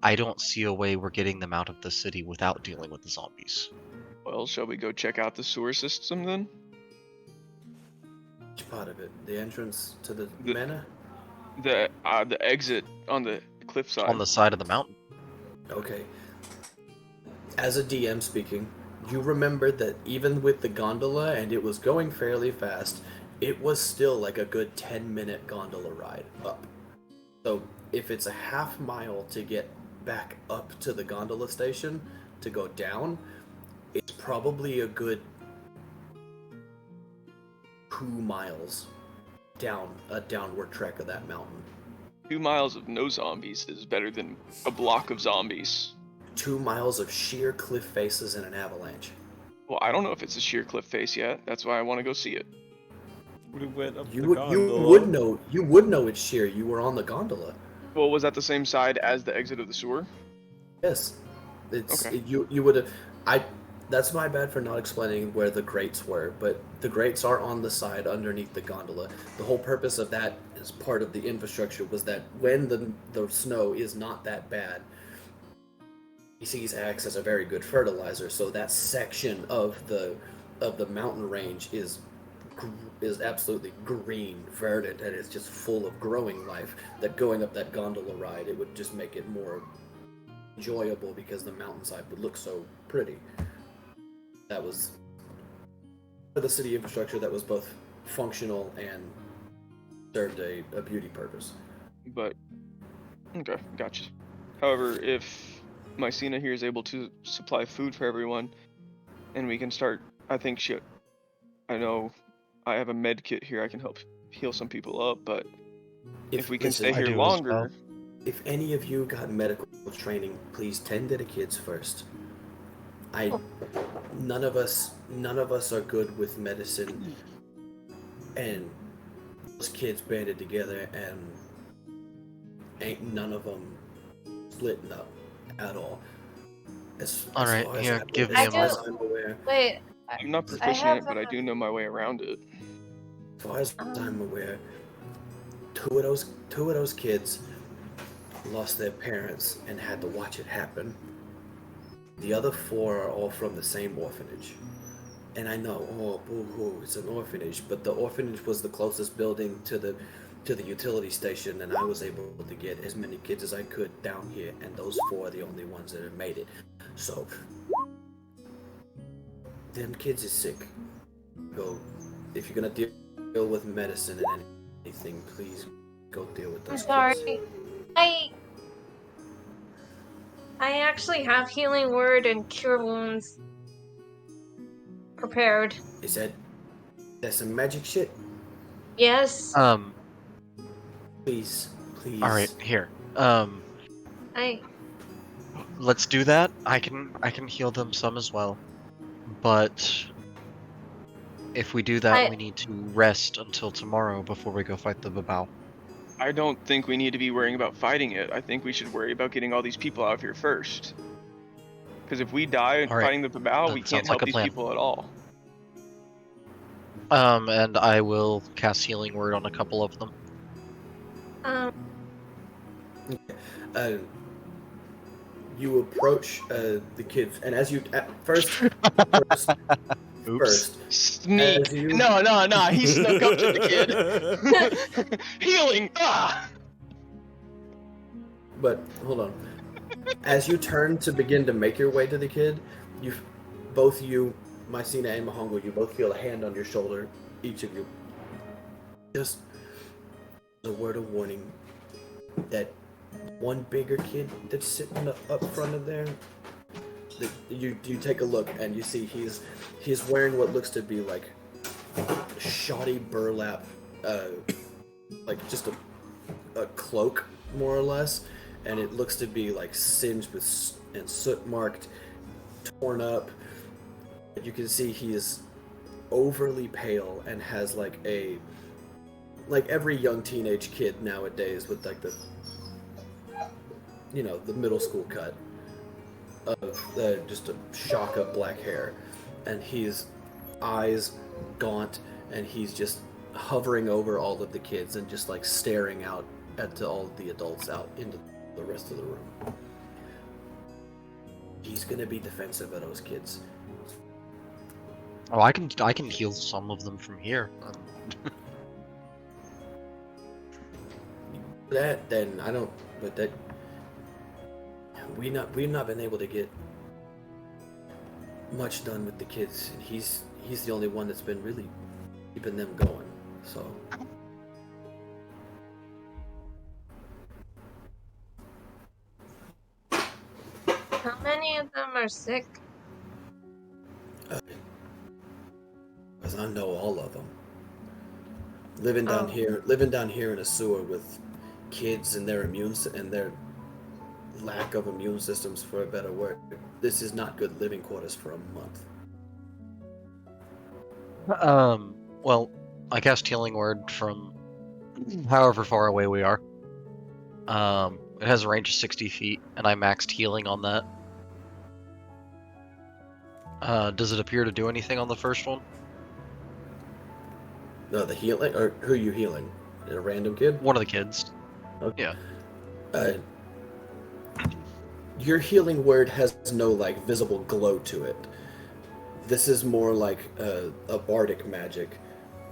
I don't see a way we're getting them out of the city without dealing with the zombies. Well, shall we go check out the sewer system then? Which part of it? The entrance to the The- manor? The exit on the cliffside. On the side of the mountain. Okay. As a DM speaking, you remember that even with the gondola and it was going fairly fast, it was still like a good 10-minute gondola ride up. So if it's a half mile to get back up to the gondola station to go down, it's probably a good 2 miles down a downward trek of that mountain. 2 miles of no zombies is better than a block of zombies. 2 miles of sheer cliff faces and an avalanche. Well, I don't know if it's a sheer cliff face yet. That's why I want to go see it. We went up You the would gondola. you would know it's sheer. You were on the gondola. Well, was that the same side as the exit of the sewer? Yes, Okay. you would have. I That's my bad for not explaining where the grates were, but the grates are on the side underneath the gondola. The whole purpose of that as part of the infrastructure was that when the snow is not that bad, PCs acts as a very good fertilizer. So that section of the mountain range is absolutely green, verdant, and it's just full of growing life. That going up that gondola ride, it would just make it more enjoyable because the mountainside would look so pretty. That was for the city infrastructure that was both functional and served a beauty purpose. But okay, gotcha. However, if Mycena here is able to supply food for everyone, and we can start, I think I know I have a med kit here. I can help heal some people up, but if we can Listen, stay I here do as well. longer, if any of you got medical training, please tend to the kids first. None of us are good with medicine, and those kids banded together and ain't none of them splitting up at all. All right, here, give me I a do. as moment. I'm aware, Wait, I'm not I proficient in have it, but I do know my way around it. as far as I'm aware, two of those kids lost their parents and had to watch it happen. The other four are all from the same orphanage. And I know, oh, boo-hoo, it's an orphanage, but the orphanage was the closest building to the utility station, and I was able to get as many kids as I could down here, and those four are the only ones that have made it. So, them kids is sick. Go, if you're gonna deal with medicine and anything, please go deal with I'm those sorry. kids. I actually have healing word and cure wounds prepared. Is that some magic shit? Yes. Please, please. All right, here. I Let's do that. I can heal them some as well. But if we do that, I- we need to rest until tomorrow before we go fight the Babao. I don't think we need to be worrying about fighting it. I think we should worry about getting all these people out of here first. Because if we die All right, fighting the Babao, that we can't sounds like help a these plan. people at all. And I will cast healing word on a couple of them. Uh, you approach the kids, and as you first, Oops. Sneak. As you- No, he snuck up to the kid. Healing. Ah! but hold on. As you turn to begin to make your way to the kid, both you, Mycena and Mahongo, you both feel a hand on your shoulder, each of you. Just a word of warning that one bigger kid that's sitting up front of there. You take a look and you see he's wearing what looks to be like shoddy burlap, like just a cloak more or less, and it looks to be like singed with and soot marked, torn up. You can see he is overly pale and has like every young teenage kid nowadays with like the middle school cut of just a shock of black hair, and his eyes gaunt, and he's just hovering over all of the kids and just like staring out at all of the adults out into the rest of the room. He's gonna be defensive of those kids. Oh, I can heal some of them from here. That then I don't, but that we've not been able to get much done with the kids, and he's the only one that's been really keeping them going. So How many of them are sick? because I know all of them. Living Oh. down here in a sewer with kids and their lack of immune systems, for a better word. This is not good living quarters for a month. Well, I cast Healing Word from however far away we are. It has a range of 60 feet, and I maxed healing on that. Does it appear to do anything on the first one? No, the healing, or who are you healing? A random kid? One of the kids. Okay. Yeah. Your healing word has no like visible glow to it. This is more like a bardic magic,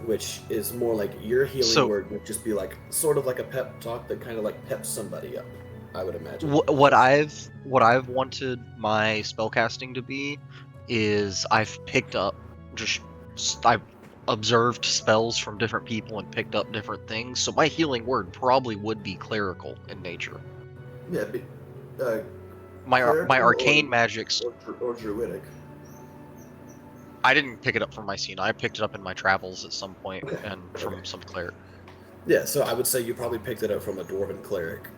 which is more like your healing word would just be like sort of like a pep talk that kind of like peps somebody up. I would imagine. What I've wanted my spellcasting to be is I've observed spells from different people and picked up different things. So my healing word probably would be clerical in nature. Yeah, my arcane magics or druidic. I didn't pick it up from my scene. I picked it up in my travels at some point and from some cleric. Yeah, so I would say you probably picked it up from a dwarven cleric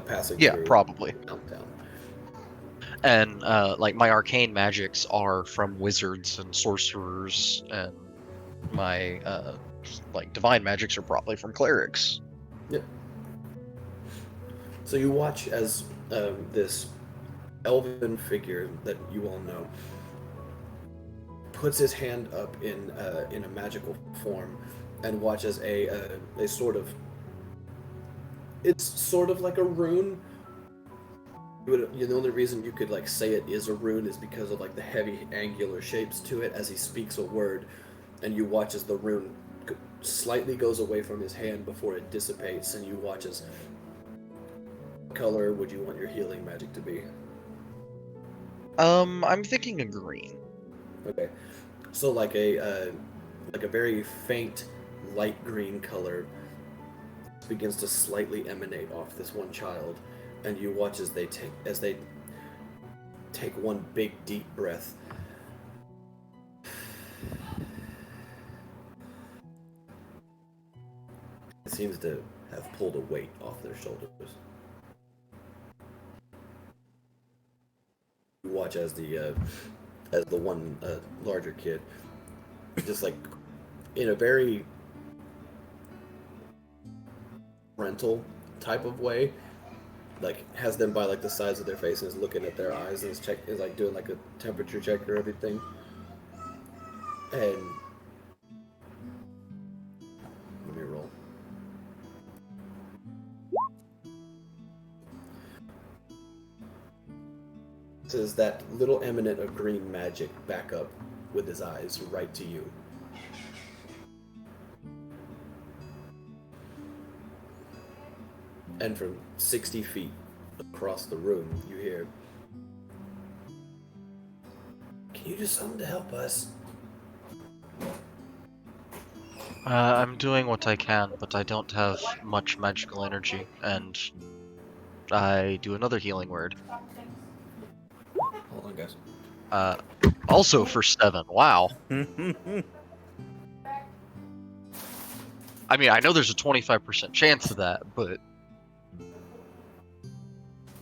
passing through. Yeah, probably. Downtown. And like my arcane magics are from wizards and sorcerers, and my like divine magics are probably from clerics. Yep. So you watch as this elven figure that you all know puts his hand up in a magical form, and watch as a sort of, it's sort of like a rune. The only reason you could like say it is a rune is because of like the heavy angular shapes to it as he speaks a word, and you watch as the rune slightly goes away from his hand before it dissipates, and you watch as what color would you want your healing magic to be? I'm thinking a green. Okay, so like a very faint light green color begins to slightly emanate off this one child, and you watch as they take one big deep breath. It seems to have pulled a weight off their shoulders. You watch as the one larger kid, just like in a very parental type of way, like has them by like the sides of their face and is looking at their eyes and is like doing like a temperature check or everything. And let me roll. Says that little eminent of green magic back up with his eyes right to you. And from 60 feet across the room, you hear, "Can you do something to help us?" I'm doing what I can, but I don't have much magical energy, and I do another healing word. Hold on, guys. Also for 7. Wow. I mean, I know there's a 25% chance of that, but...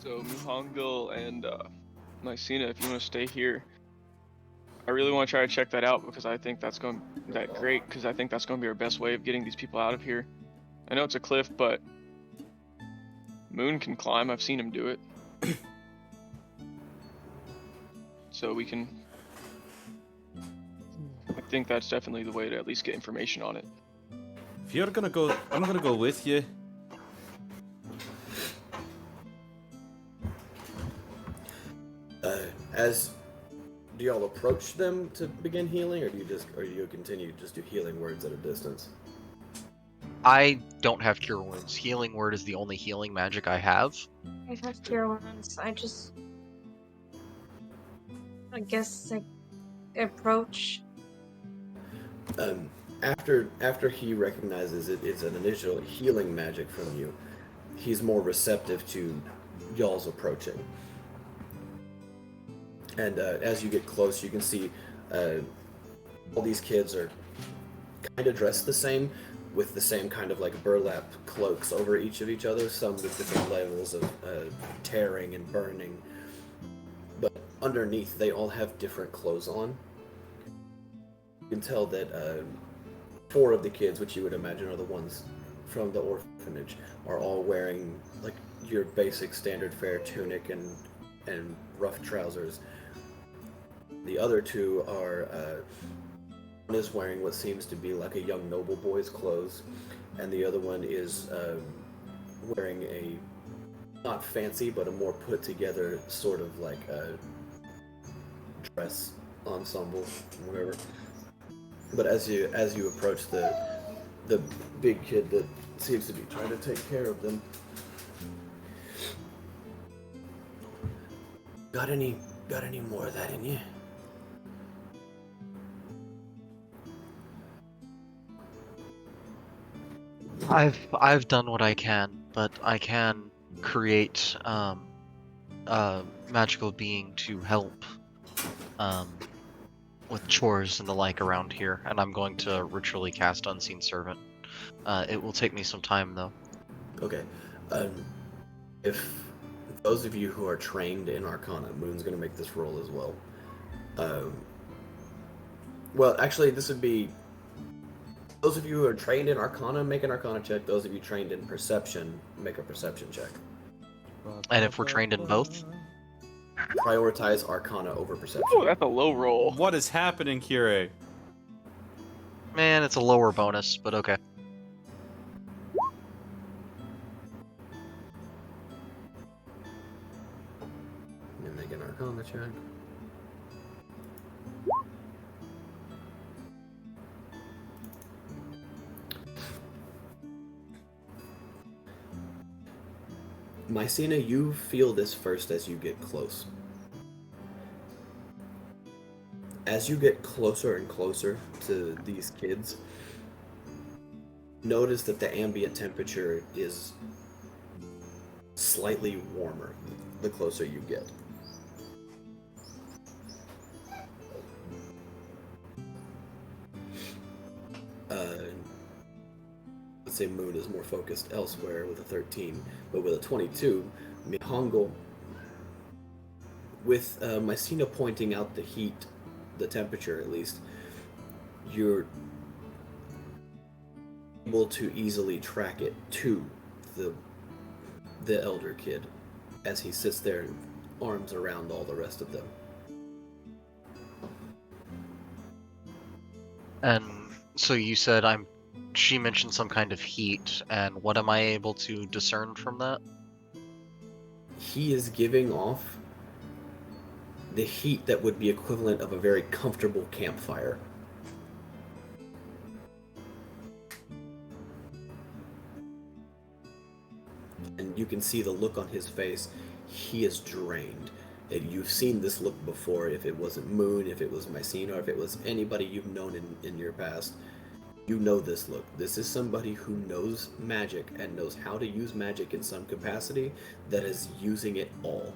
So, Muhongul and Mycena, if you want to stay here, I really want to try to check that out because I think that's going to be our best way of getting these people out of here. I know it's a cliff, but Moon can climb. I've seen him do it. So we can... I think that's definitely the way to at least get information on it. If you're gonna go, I'm gonna go with you. Do y'all approach them to begin healing, or do you continue to just do healing words at a distance? I don't have Cure Wounds. Healing Word is the only healing magic I have. I have Cure Wounds. I just... I guess like approach. After he recognizes it is an initial healing magic from you, he's more receptive to y'all's approaching. And as you get close, you can see all these kids are kind of dressed the same, with the same kind of like burlap cloaks over each of each other, some with different levels of tearing and burning. But underneath, they all have different clothes on. You can tell that 4 of the kids, which you would imagine are the ones from the orphanage, are all wearing like your basic standard fare tunic and rough trousers. The other 2 are one is wearing what seems to be like a young noble boy's clothes, and the other one is wearing a not fancy but a more put together sort of like a dress ensemble, whatever. But as you approach the big kid that seems to be trying to take care of them, got any more of that in you? I've done what I can, but I can create a magical being to help with chores and the like around here, and I'm going to ritually cast Unseen Servant. It will take me some time though. Okay. If those of you who are trained in Arcana, Moon's going to make this roll as well. Well, actually, this would be those of you who are trained in Arcana, make an Arcana check. Those of you trained in Perception, make a Perception check. And if we're trained in both, Prioritize Arcana over Perception. Oh, that's a low roll. What is happening, Kire? man, it's a lower bonus, but okay. And make an Arcana check. Mycena, you feel this first as you get close. As you get closer and closer to these kids, notice that the ambient temperature is slightly warmer the closer you get. Let's say Moon is more focused elsewhere with a 13, but with a 22, Mihongo, with Mycena pointing out the heat, the temperature at least, you're able to easily track it to the elder kid as he sits there, arms around all the rest of them. And so you said she mentioned some kind of heat, and what am I able to discern from that? He is giving off the heat that would be equivalent of a very comfortable campfire. And you can see the look on his face. He is drained. And you've seen this look before, if it wasn't Moon, if it was Mycena, or if it was anybody you've known in your past. You know this look. This is somebody who knows magic and knows how to use magic in some capacity that is using it all.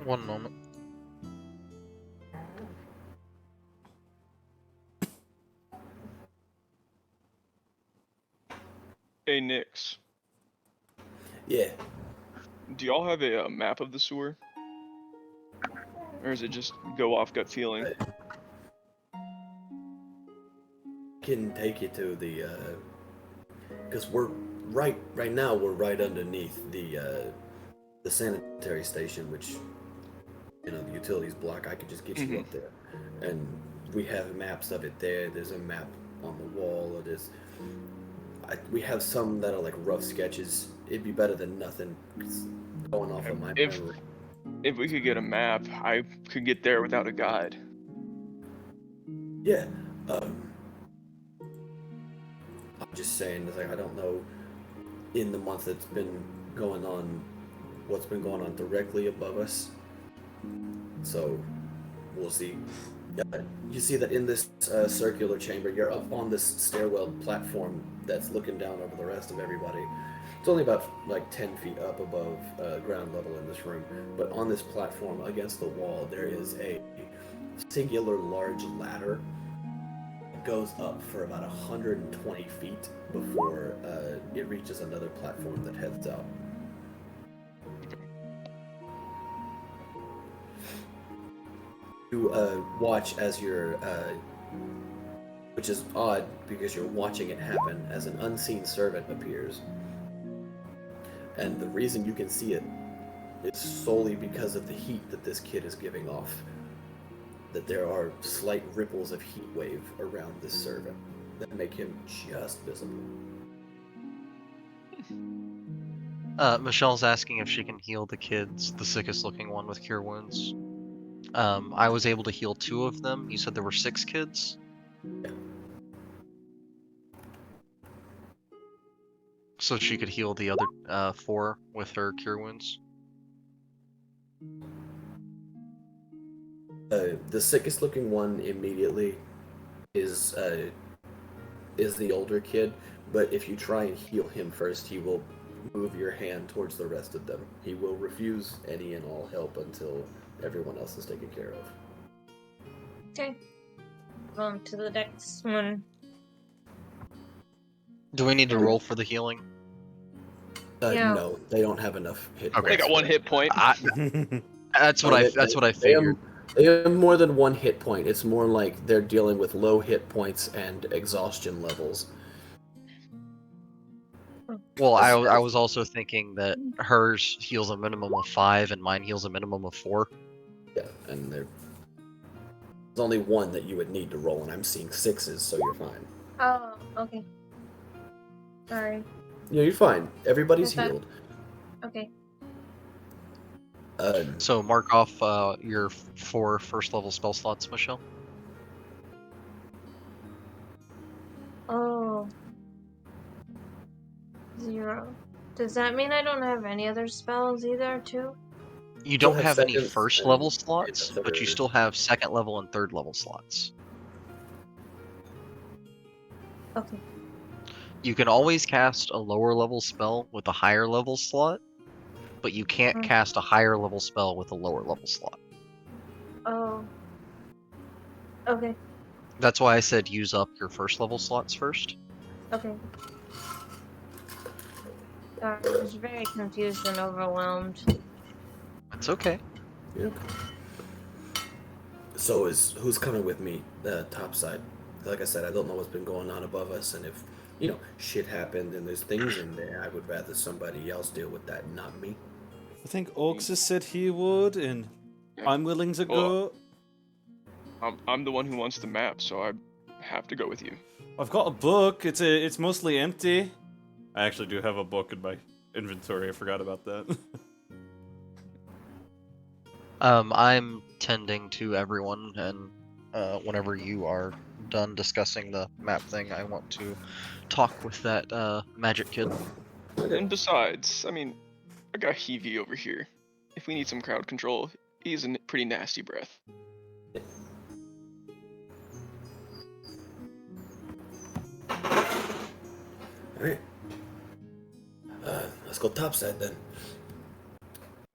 One moment. Hey, Nix. Yeah. Do y'all have a map of the sewer? Or is it just go off gut feeling? Can take you to the because we're right now we're right underneath the sanitary station, which the utilities block. I could just get you up there, and we have maps of it there. There's a map on the wall. We have some that are like rough sketches. It'd be better than nothing. It's going off of my memory. If we could get a map, I could get there without a guide. Yeah. I'm just saying, it's like I don't know in the month that's been going on, what's been going on directly above us. So we'll see. You see that in this circular chamber, you're up on this stairwell platform that's looking down over the rest of everybody. It's only about like 10 feet up above ground level in this room, but on this platform against the wall, there is a singular large ladder. It goes up for about 120 feet before it reaches another platform that heads out. You watch as you're, which is odd because you're watching it happen as an unseen servant appears. And the reason you can see it is solely because of the heat that this kid is giving off. That there are slight ripples of heat wave around this servant that make him just visible. Michelle's asking if she can heal the kids, the sickest looking one with cure wounds. I was able to heal 2 of them. You said there were 6 kids? Yeah. So she could heal the other 4 with her cure wounds? The sickest looking one immediately is the older kid, but if you try and heal him first, he will move your hand towards the rest of them. He will refuse any and all help until everyone else is taken care of. Okay. On to the next one. Do we need to roll for the healing? Yeah. No, they don't have enough hit Okay. points. They got 1 hit point. That's what I figured. They have more than 1 hit point. It's more like they're dealing with low hit points and exhaustion levels. Well, I was also thinking that hers heals a minimum of 5 and mine heals a minimum of 4. Yeah, and there's only 1 that you would need to roll, and I'm seeing 6s, so you're fine. Oh, okay. Sorry. Yeah, you're fine. Everybody's Okay. healed. Okay. So mark off your 4 first level spell slots, Michelle. Oh. 0. Does that mean I don't have any other spells either, too? You Still don't have have any seconds first and level slots, third. but you still have second level and third level slots. Okay. You can always cast a lower level spell with a higher level slot, but you can't cast a higher level spell with a lower level slot. Oh. Okay. That's why I said use up your first level slots first. Okay. Sorry, I was very confused and overwhelmed. That's okay. Yep. So who's coming with me, topside? Like I said, I don't know what's been going on above us, and if shit happened and there's things in there, I would rather somebody else deal with that, not me. I think Oxus said he would, and I'm willing to go. I'm the one who wants the map, so I have to go with you. I've got a book. It's mostly empty. I actually do have a book in my inventory. I forgot about that. I'm tending to everyone, and whenever you are done discussing the map thing, I want to talk with that magic kid. And besides, I mean, I got Heavy over here. If we need some crowd control, he's a pretty nasty breath. Alright. Let's go topside then.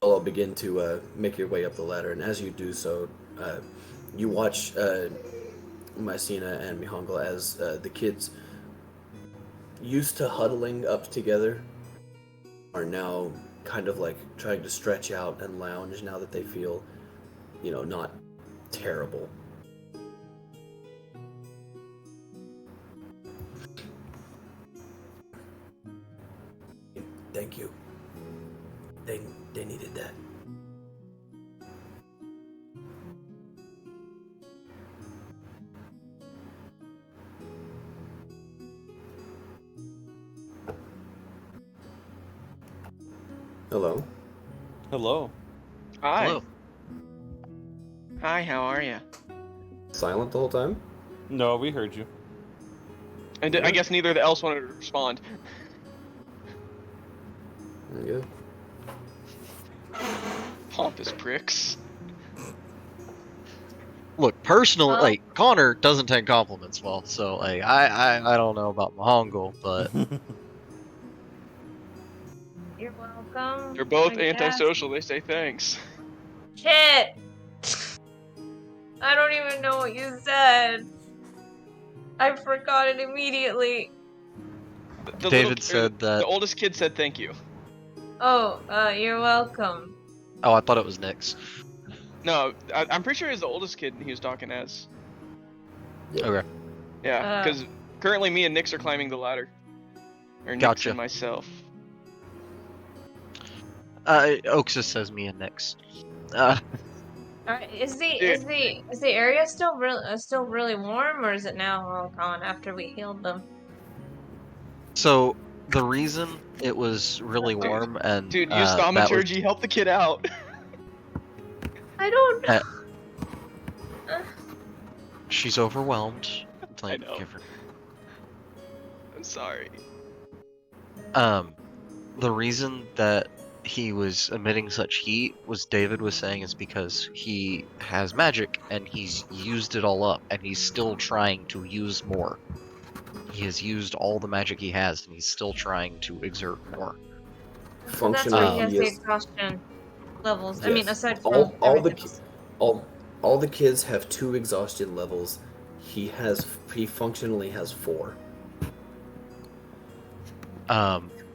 I'll begin to make your way up the ladder, and as you do so, you watch Mycena and Mihongal as the kids, used to huddling up together, are now kind of like trying to stretch out and lounge now that they feel, not terrible. Thank you. They needed that. Hello. Hello. Hi. Hello. Hi, how are you? Silent the whole time? No, we heard you. And I guess neither else wanted to respond. Yeah. Pompous pricks. Look, personally, Well- like Connor doesn't take compliments well, so like I don't know about Mahongo, but You're welcome. They're both I guess. antisocial. They say thanks. Shit! I don't even know what you said. I forgot it immediately. The David said the that. oldest kid said thank you. Oh, you're welcome. Oh, I thought it was Nick's. No, I'm pretty sure he's the oldest kid he was talking as. Okay, Yeah, because currently me and Nix are climbing the ladder. Or Nix Gotcha. and myself. Oxus says me and Nick's. Alright, is the area still really warm, or is it now all gone after we healed them? So the reason it was really warm and Dude, use that was thaumaturgy. Help the kid out. I don't. Uh, she's overwhelmed. I know. Give her- I'm sorry. The reason that he was emitting such heat was David was saying is because he has magic and he's used it all up and he's still trying to use more. He has used all the magic he has and he's still trying to exert more. That's Functionally, why he has he the is. exhaustion levels. I mean, Yes. aside from all the everything else. all the kids have 2 exhaustion levels. He functionally has 4.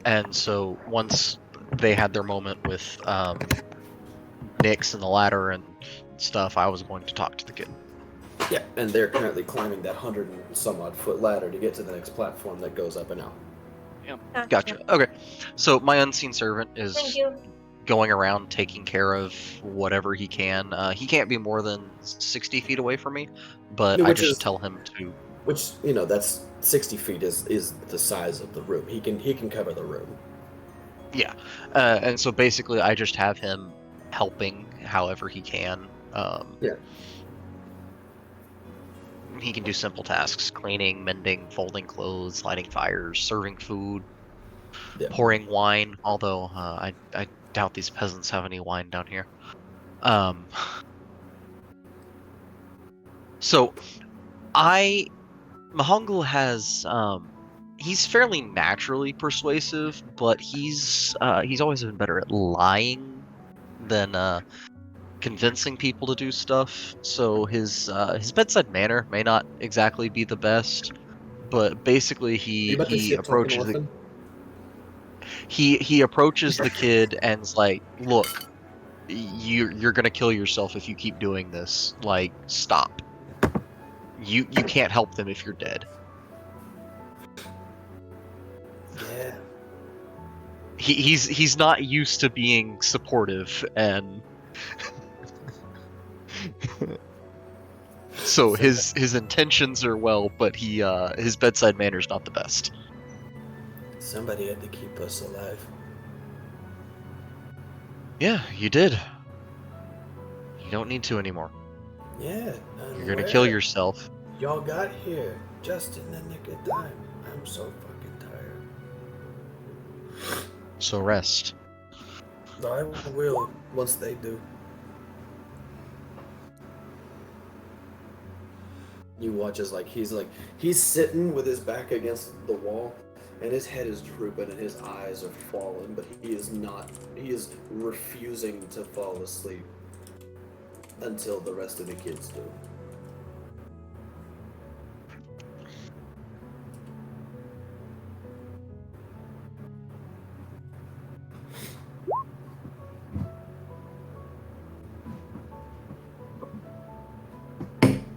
And so once they had their moment with Nyx and the ladder and stuff, I was going to talk to the kid. Yeah, and they're currently climbing that 100 and some odd foot ladder to get to the next platform that goes up and out. Gotcha. Okay. So my unseen servant Thank is you. going around taking care of whatever he can. He can't be more than 60 feet away from me, but I Which just is- tell him to. Which, that's 60 feet is the size of the room. He can cover the room. Yeah. And so basically, I just have him helping however he can. Yeah. He can do simple tasks: cleaning, mending, folding clothes, lighting fires, serving food, Yeah. pouring wine. Although I doubt these peasants have any wine down here. So Mahongo has he's fairly naturally persuasive, but he's always been better at lying than convincing people to do stuff. So his bedside manner may not exactly be the best, but basically Are you about to he shit talk an approaches orphan? he approaches the kid and's like, "Look, you're gonna kill yourself if you keep doing this. Like, stop. You can't help them if you're dead." Yeah. He's not used to being supportive, and so his intentions are well, but his bedside manner's not the best. Somebody had to keep us alive. Yeah, you did. You don't need to anymore. Yeah. You're gonna kill yourself. Y'all got here just in the nick of time. I'm so fucking tired. So rest. I will once they do. You watch as he's sitting with his back against the wall, and his head is drooping and his eyes are falling, but he is refusing to fall asleep until the rest of the kids do.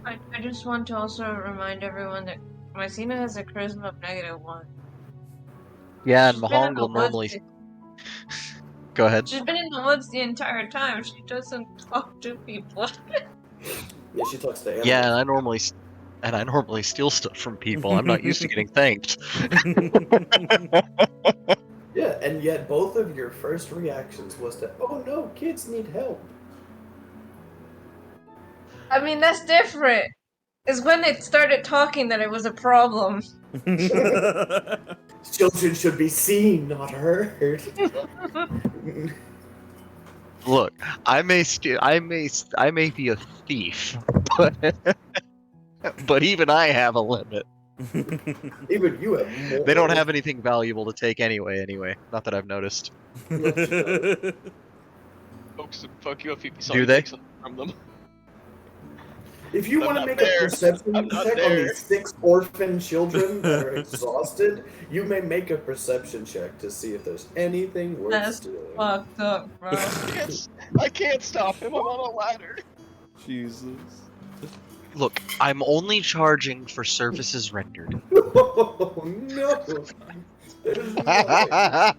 I just want to also remind everyone that Mycena has a charisma of -1. Yeah, and She's been in the Mahongo normally. woods- Go ahead. She's been in the woods the entire time. She doesn't talk to people. Yeah, she talks to animals. Yeah, and I normally steal stuff from people. I'm not used to getting thanked. Yeah, and yet both of your first reactions was to, oh no, kids need help. I mean, that's different. Is when it started talking that it was a problem. Children should be seen, not heard. Look, I may be a thief, but but even I have a limit. Even you have more. They don't have anything valuable to take anyway. Not that I've noticed. Folks would fuck you up if you saw Do you they? take something from them. If you I'm want to not make there. a perception I'm not check on there. these 6 orphan children that are exhausted, you may make a perception check to see if there's anything worth That's stealing. fucked up, bro. I can't stop him. I'm on a ladder. Jesus. Look, I'm only charging for services rendered. Oh no! There's no way.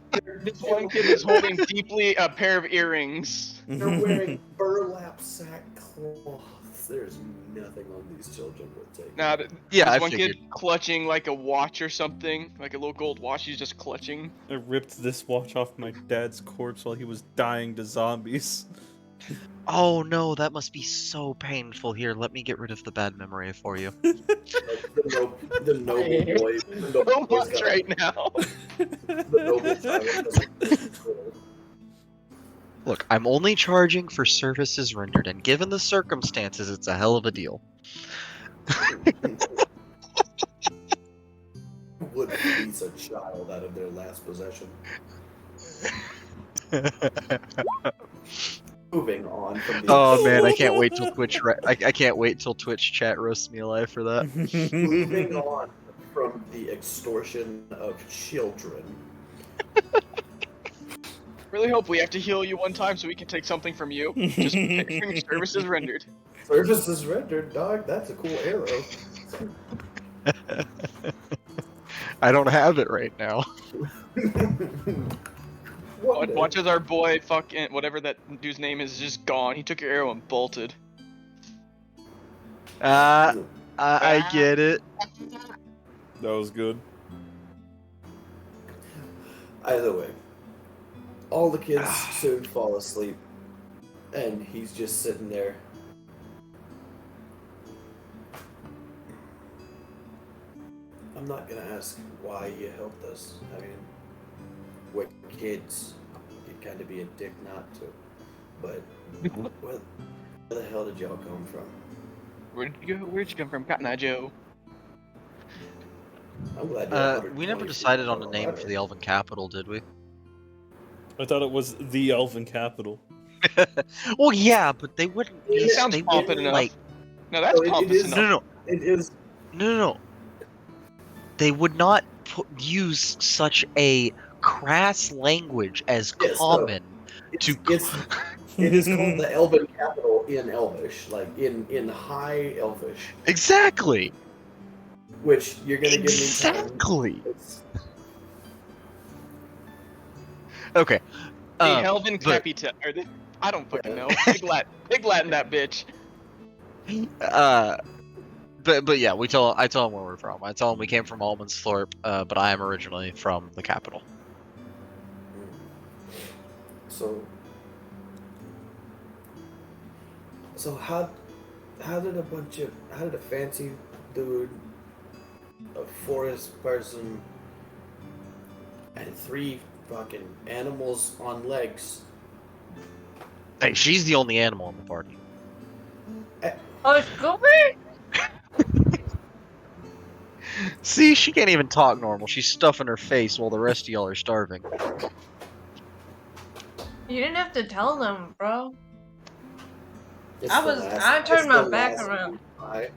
This one kid is holding deeply a pair of earrings. They're wearing burlap sack cloths. There's nothing on these children would take. Now, Yeah, this I one figured. kid clutching like a watch or something, like a little gold watch. He's just clutching. I ripped this watch off my dad's corpse while he was dying to zombies. Oh no, that must be so painful. Here, let me get rid of the bad memory for you. The noble boy. The So noble boy's much got right now. the noble child has Look, I'm only charging for services rendered, and given the circumstances, it's a hell of a deal. would release a child out of their last possession. Moving on from the Oh man, I can't wait till Twitch. I can't wait till Twitch chat roasts me alive for that. moving on from the extortion of children. Really hope we have to heal you one time so we can take something from you. Just picturing services rendered. Services rendered, dog. That's a cool arrow. I don't have it right now. Watch as our boy fucking whatever that dude's name is just gone. He took your arrow and bolted. I get it. That was good. Either way, all the kids soon fall asleep, and he's just sitting there. I'm not gonna ask why you helped us. I mean, we're kids. You'd kind of be a dick not to. But where the hell did y'all come from? Where'd you come from, Cotton Eye Joe? I'm glad We never decided on a name for the Elven capital, did we? I thought it was the Elven capital. Well, yeah, but they wouldn't. It sounds they pompous wouldn't, enough. like. No, that's No, it pompous is- enough. It is. No. They would not use such a crass language as Yes, no. common It's, to. it is called the Elven capital in Elvish, like in High Elvish, Exactly. which you're gonna give me time. Exactly. It's- Okay. The Helvin but- Capita. I don't fucking Yeah. know. Pig Latin that bitch. But yeah, I tell him where we're from. I tell him we came from Almondsthorpe, but I am originally from the capital. So how did a fancy dude, a forest person, and 3 fucking animals on legs? Hey, she's the only animal in the party. Oh, Scooby? See, she can't even talk normal. She's stuffing her face while the rest of y'all are starving. You didn't have to tell them, bro. It's I the was- last- I turned it's my the back last around. goodbye.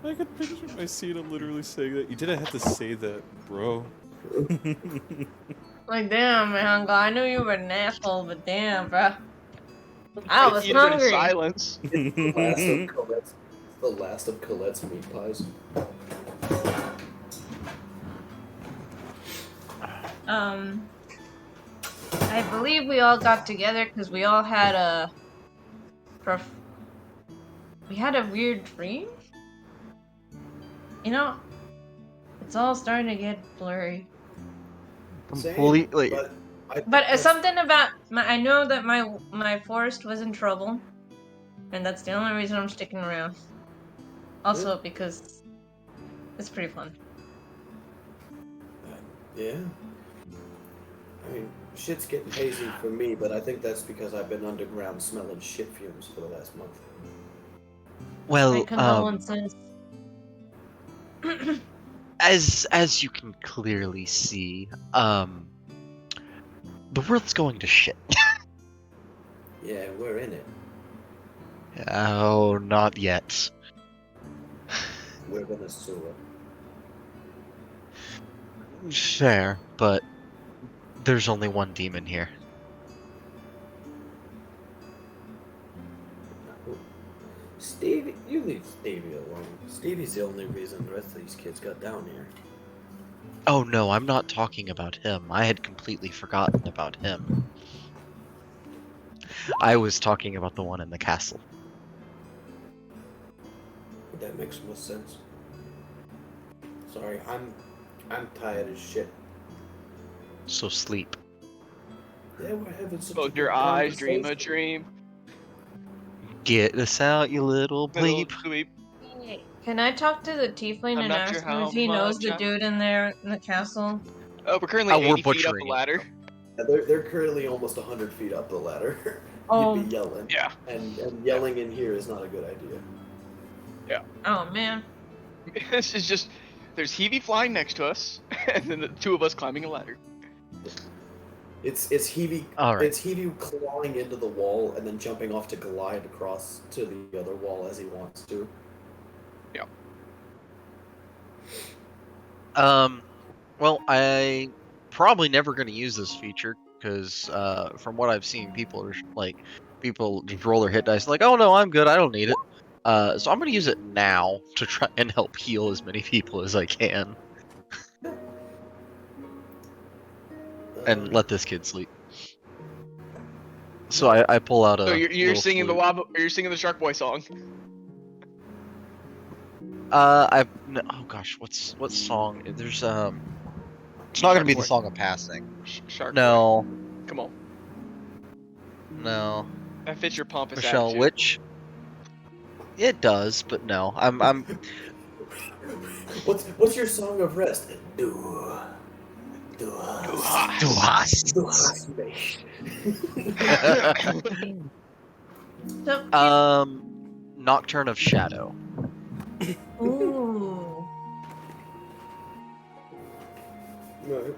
I could picture my scene of literally saying that. You didn't have to say that, bro. Like, damn, man, I knew you were an asshole, but damn, bro. I was Eat it in hungry. silence. It's the last of Colette's meat pies. I believe we all got together because we all had we had a weird dream? You know, it's all starting to get blurry. Same, Completely. But something about I know that my forest was in trouble, and that's the only reason I'm sticking around. Also because it's pretty fun. Yeah. I mean, shit's getting hazy for me, but I think that's because I've been underground smelling shit fumes for the last month. My Well, condolences. as you can clearly see, the world's going to shit. Yeah, we're in it. Oh, not yet. We're gonna sewer. Fair, but there's only one demon here. Stevie, you leave Stevie alone. Stevie's the only reason the rest of these kids got down here. Oh no, I'm not talking about him. I had completely forgotten about him. I was talking about the one in the castle. That makes more sense. Sorry, I'm tired as shit. So sleep. Yeah, we're having such a Close good your eyes, dream a conversation. dream. Get this out, you little Little bleep. bleep. Hey, can I talk to the tiefling I'm and not sure ask him if how he knows much the dude in there in the castle? Oh, we're currently Oh, we're 80 feet up the butchering it. ladder. Yeah, they're currently almost 100 feet up the ladder. You'd be Oh, yelling. Yeah. And yelling in here is not a good idea. oh man. This is just there's Heavy flying next to us, and then the two of us climbing a ladder. It's Heavy Alright. it's Heavy clawing into the wall and then jumping off to glide across to the other wall as he wants to. Well, I probably never going to use this feature because, from what I've seen, people just roll their hit dice like, oh no, I'm good, I don't need it. So I'm going to use it now to try and help heal as many people as I can and let this kid sleep. So I pull out a. So you're little singing the flute. lava, or you're singing the Shark Boy song. No, oh gosh, what song? There's It's not gonna be the Boy. song of passing. Shark No, Boy. Come on, no. that fits your pompous Michelle, attitude. which it does, but no. I'm What's your song of rest? Du Duhas. hast mich. So, Nocturne of Shadow. ooh. Right.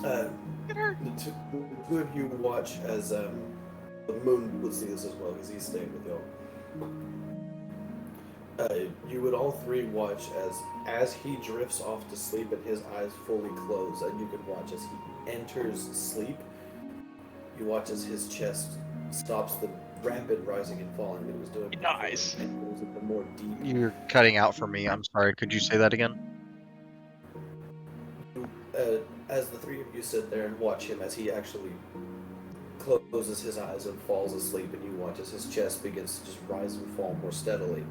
The two of you watch as the moon would see this as well because he's staying with y'all. You would all three watch as he drifts off to sleep and his eyes fully close, and you can watch as he enters sleep. You watch as his chest stops the rapid rising and falling that it was doing. He dies. And goes into more deep. You're cutting out for me. I'm sorry. Could you say that again? As the three of you sit there and watch him as he actually closes his eyes and falls asleep, and you watch as his chest begins to just rise and fall more steadily.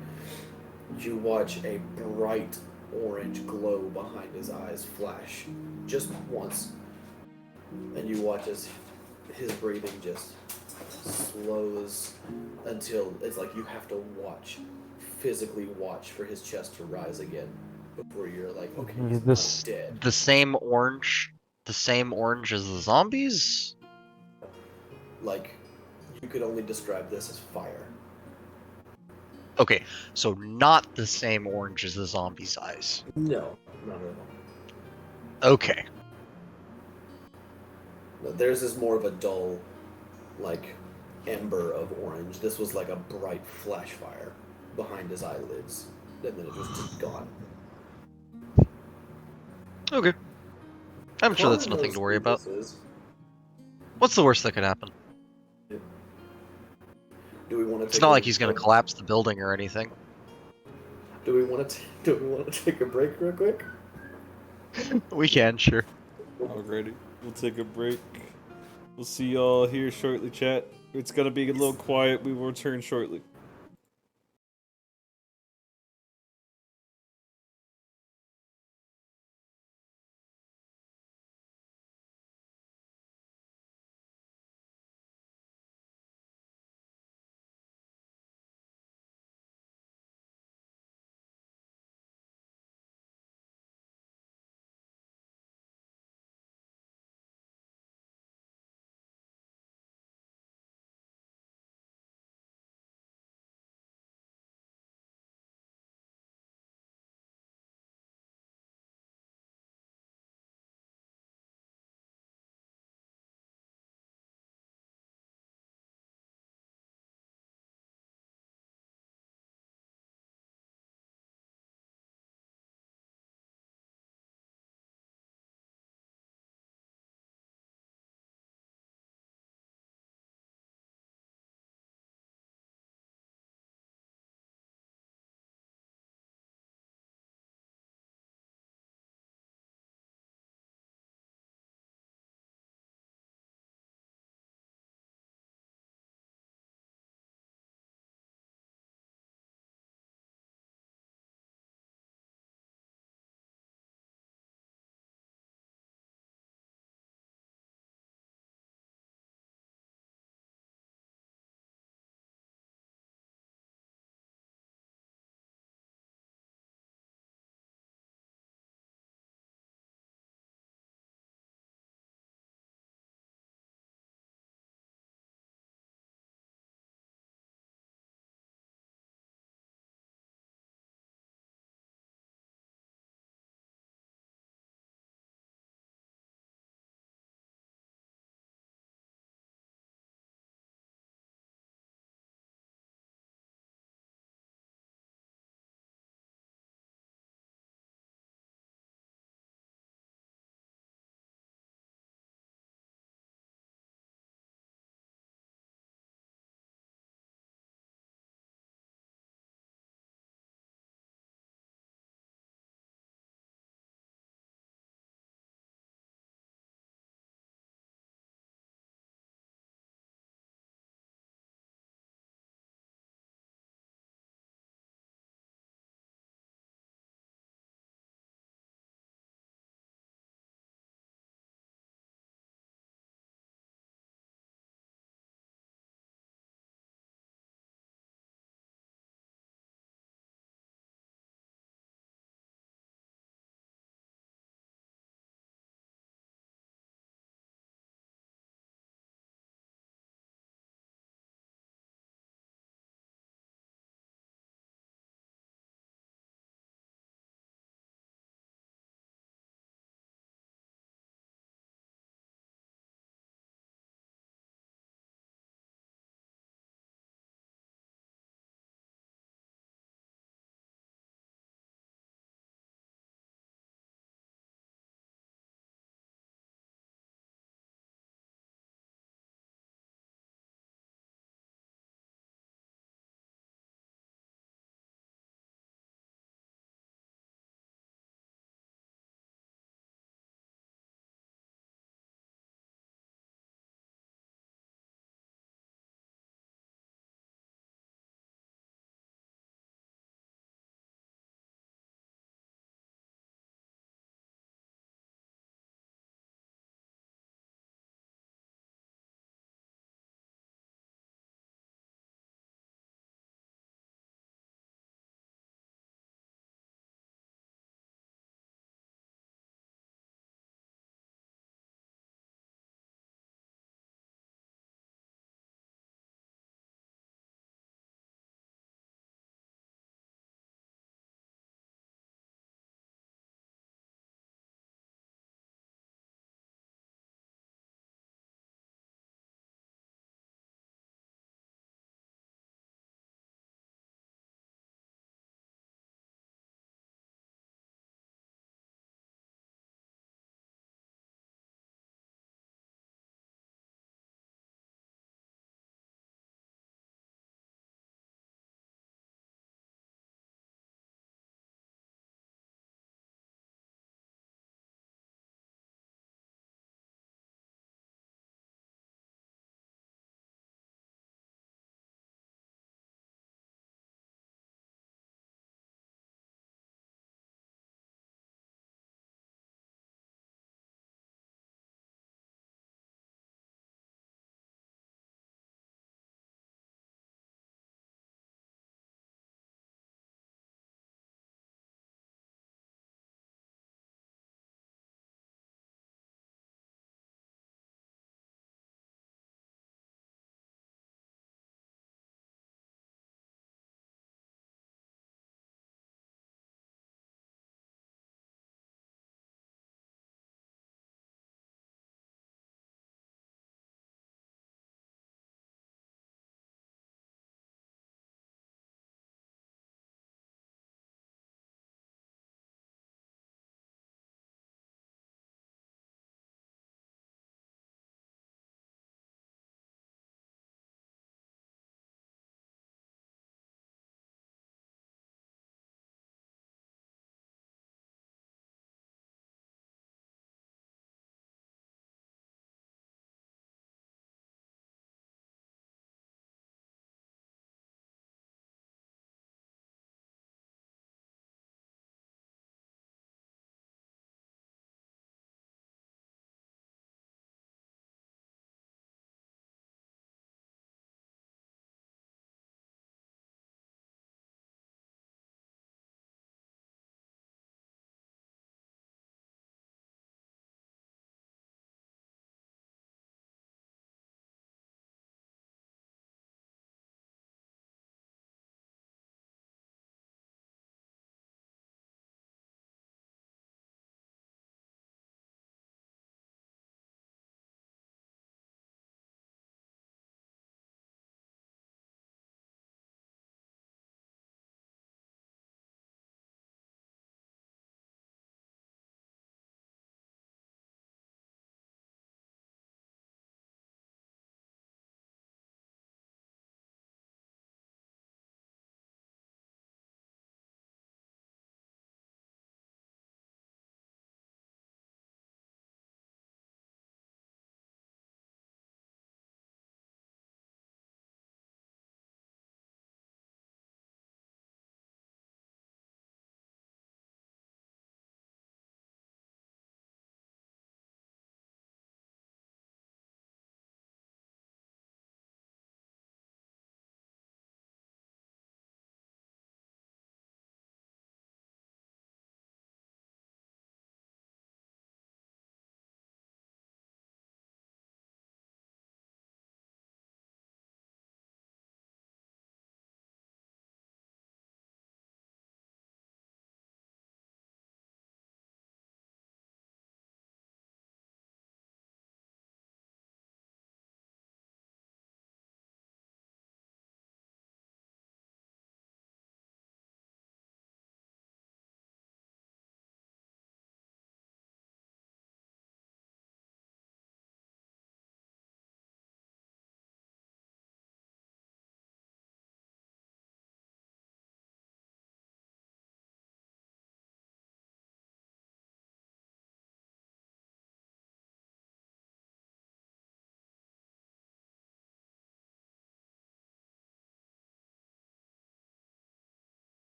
You watch a bright orange glow behind his eyes flash just once, and you watch as his breathing just slows until it's like you have to physically watch for his chest to rise again before you're like, okay, he's not dead. The same orange as the zombies? Like, you could only describe this as fire. Okay, so not the same orange as the zombies' eyes. No, not at all. Okay. No, theirs is more of a dull, like, ember of orange. This was like a bright flash fire behind his eyelids, and then it was just gone. Okay. I'm sure that's Connor nothing knows to worry who about. this is. What's the worst that could happen? Do we want to? It's not like he's gonna collapse the building or anything. Do we want to take a break real quick? We can, sure. Alrighty, we'll take a break. We'll see y'all here shortly, chat. It's gonna be a little quiet. We will return shortly.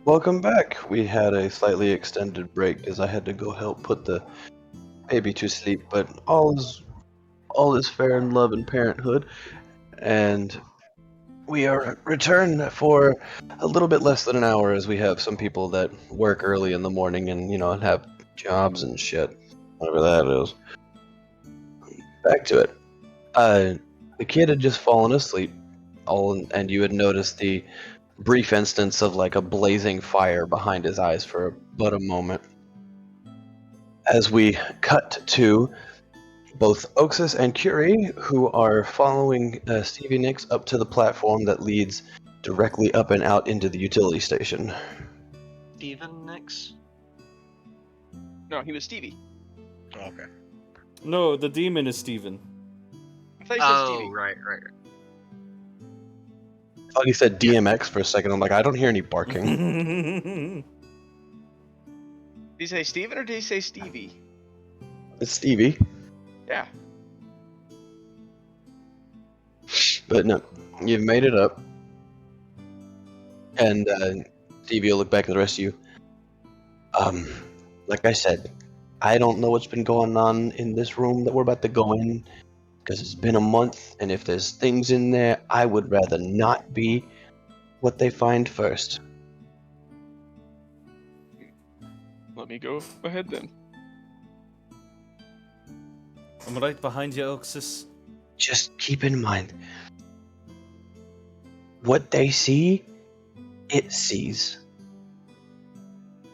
Welcome back. We had a slightly extended break as I had to go help put the baby to sleep, but all is fair in love and parenthood, and we are returned for a little bit less than an hour as we have some people that work early in the morning and have jobs and shit, whatever that is. Back to it. The kid had just fallen asleep, and you had noticed the brief instance of like a blazing fire behind his eyes for but a moment. As we cut to both Oxus and Curie, who are following Stevie Nicks up to the platform that leads directly up and out into the utility station. Steven Nix? No, he was Stevie. Okay. No, the demon is Steven. I thought you said Oh, Stevie. right. I thought he said DMX for a second. I'm like, I don't hear any barking. Did he say Steven or did he say Stevie? It's Stevie. Yeah. But no, you've made it up. And Stevie will look back at the rest of you. Like I said, I don't know what's been going on in this room that we're about to go in, because it's been a month, and if there's things in there, I would rather not be what they find first. Let me go ahead then. I'm right behind you, Oxus. Just keep in mind, what they see, it sees.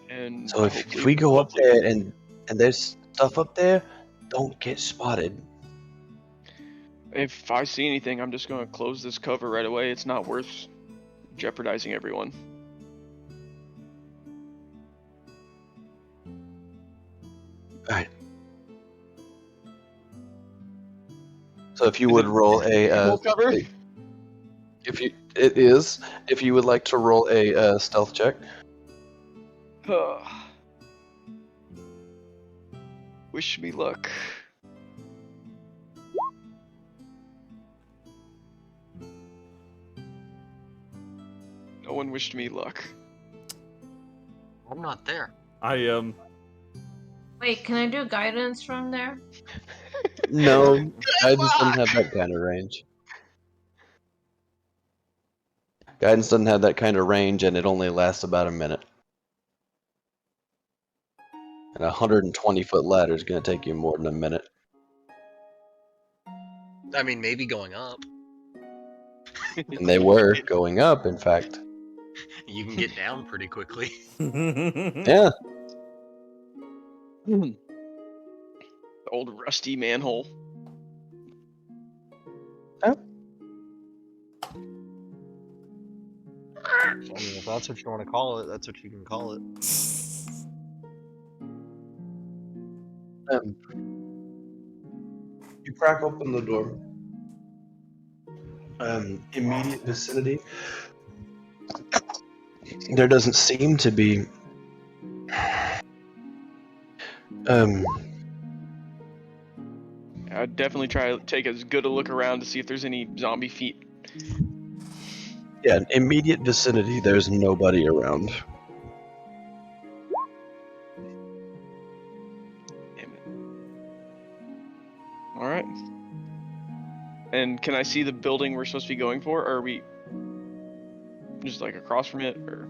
And So if hopefully- we go up hopefully- there and there's stuff up there, don't get spotted. If I see anything, I'm just gonna close this cover right away. It's not worth jeopardizing everyone. Alright. So if you would roll a Full cover? if you would like to roll a stealth check. Wish me luck. No one wished me luck. I'm not there. Wait, can I do guidance from there? No, guidance doesn't have that kind of range. Guidance doesn't have that kind of range, and it only lasts about a minute. And a 120-foot ladder is going to take you more than a minute. I mean, maybe going up. And they were going up, in fact. You can get down pretty quickly. Yeah. The old rusty manhole. I mean, if that's what you want to call it, that's what you can call it. You crack open the door. Immediate vicinity. There doesn't seem to be. I'd definitely try to take as good a look around to see if there's any zombie feet. Yeah, immediate vicinity. There's nobody around. Damn it. Alright. And can I see the building we're supposed to be going for? Or are we just like across from it? Or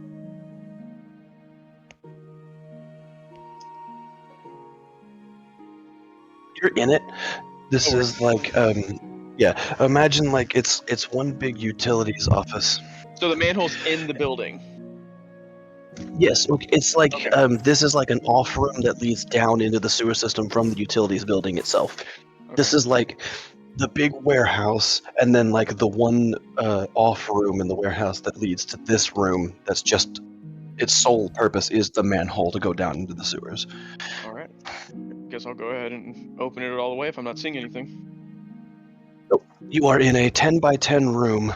You're in it. This is like, yeah. Imagine like it's one big utilities office. so the manhole's in the building. Yes, it's like Okay. this is like an off room that leads down into the sewer system from the utilities building itself. This Okay. is like the big warehouse, and then like the one off room in the warehouse that leads to this room. That's just its sole purpose is the manhole to go down into the sewers. Alright. Guess I'll go ahead and open it all the way if I'm not seeing anything. You are in a 10 by 10 room.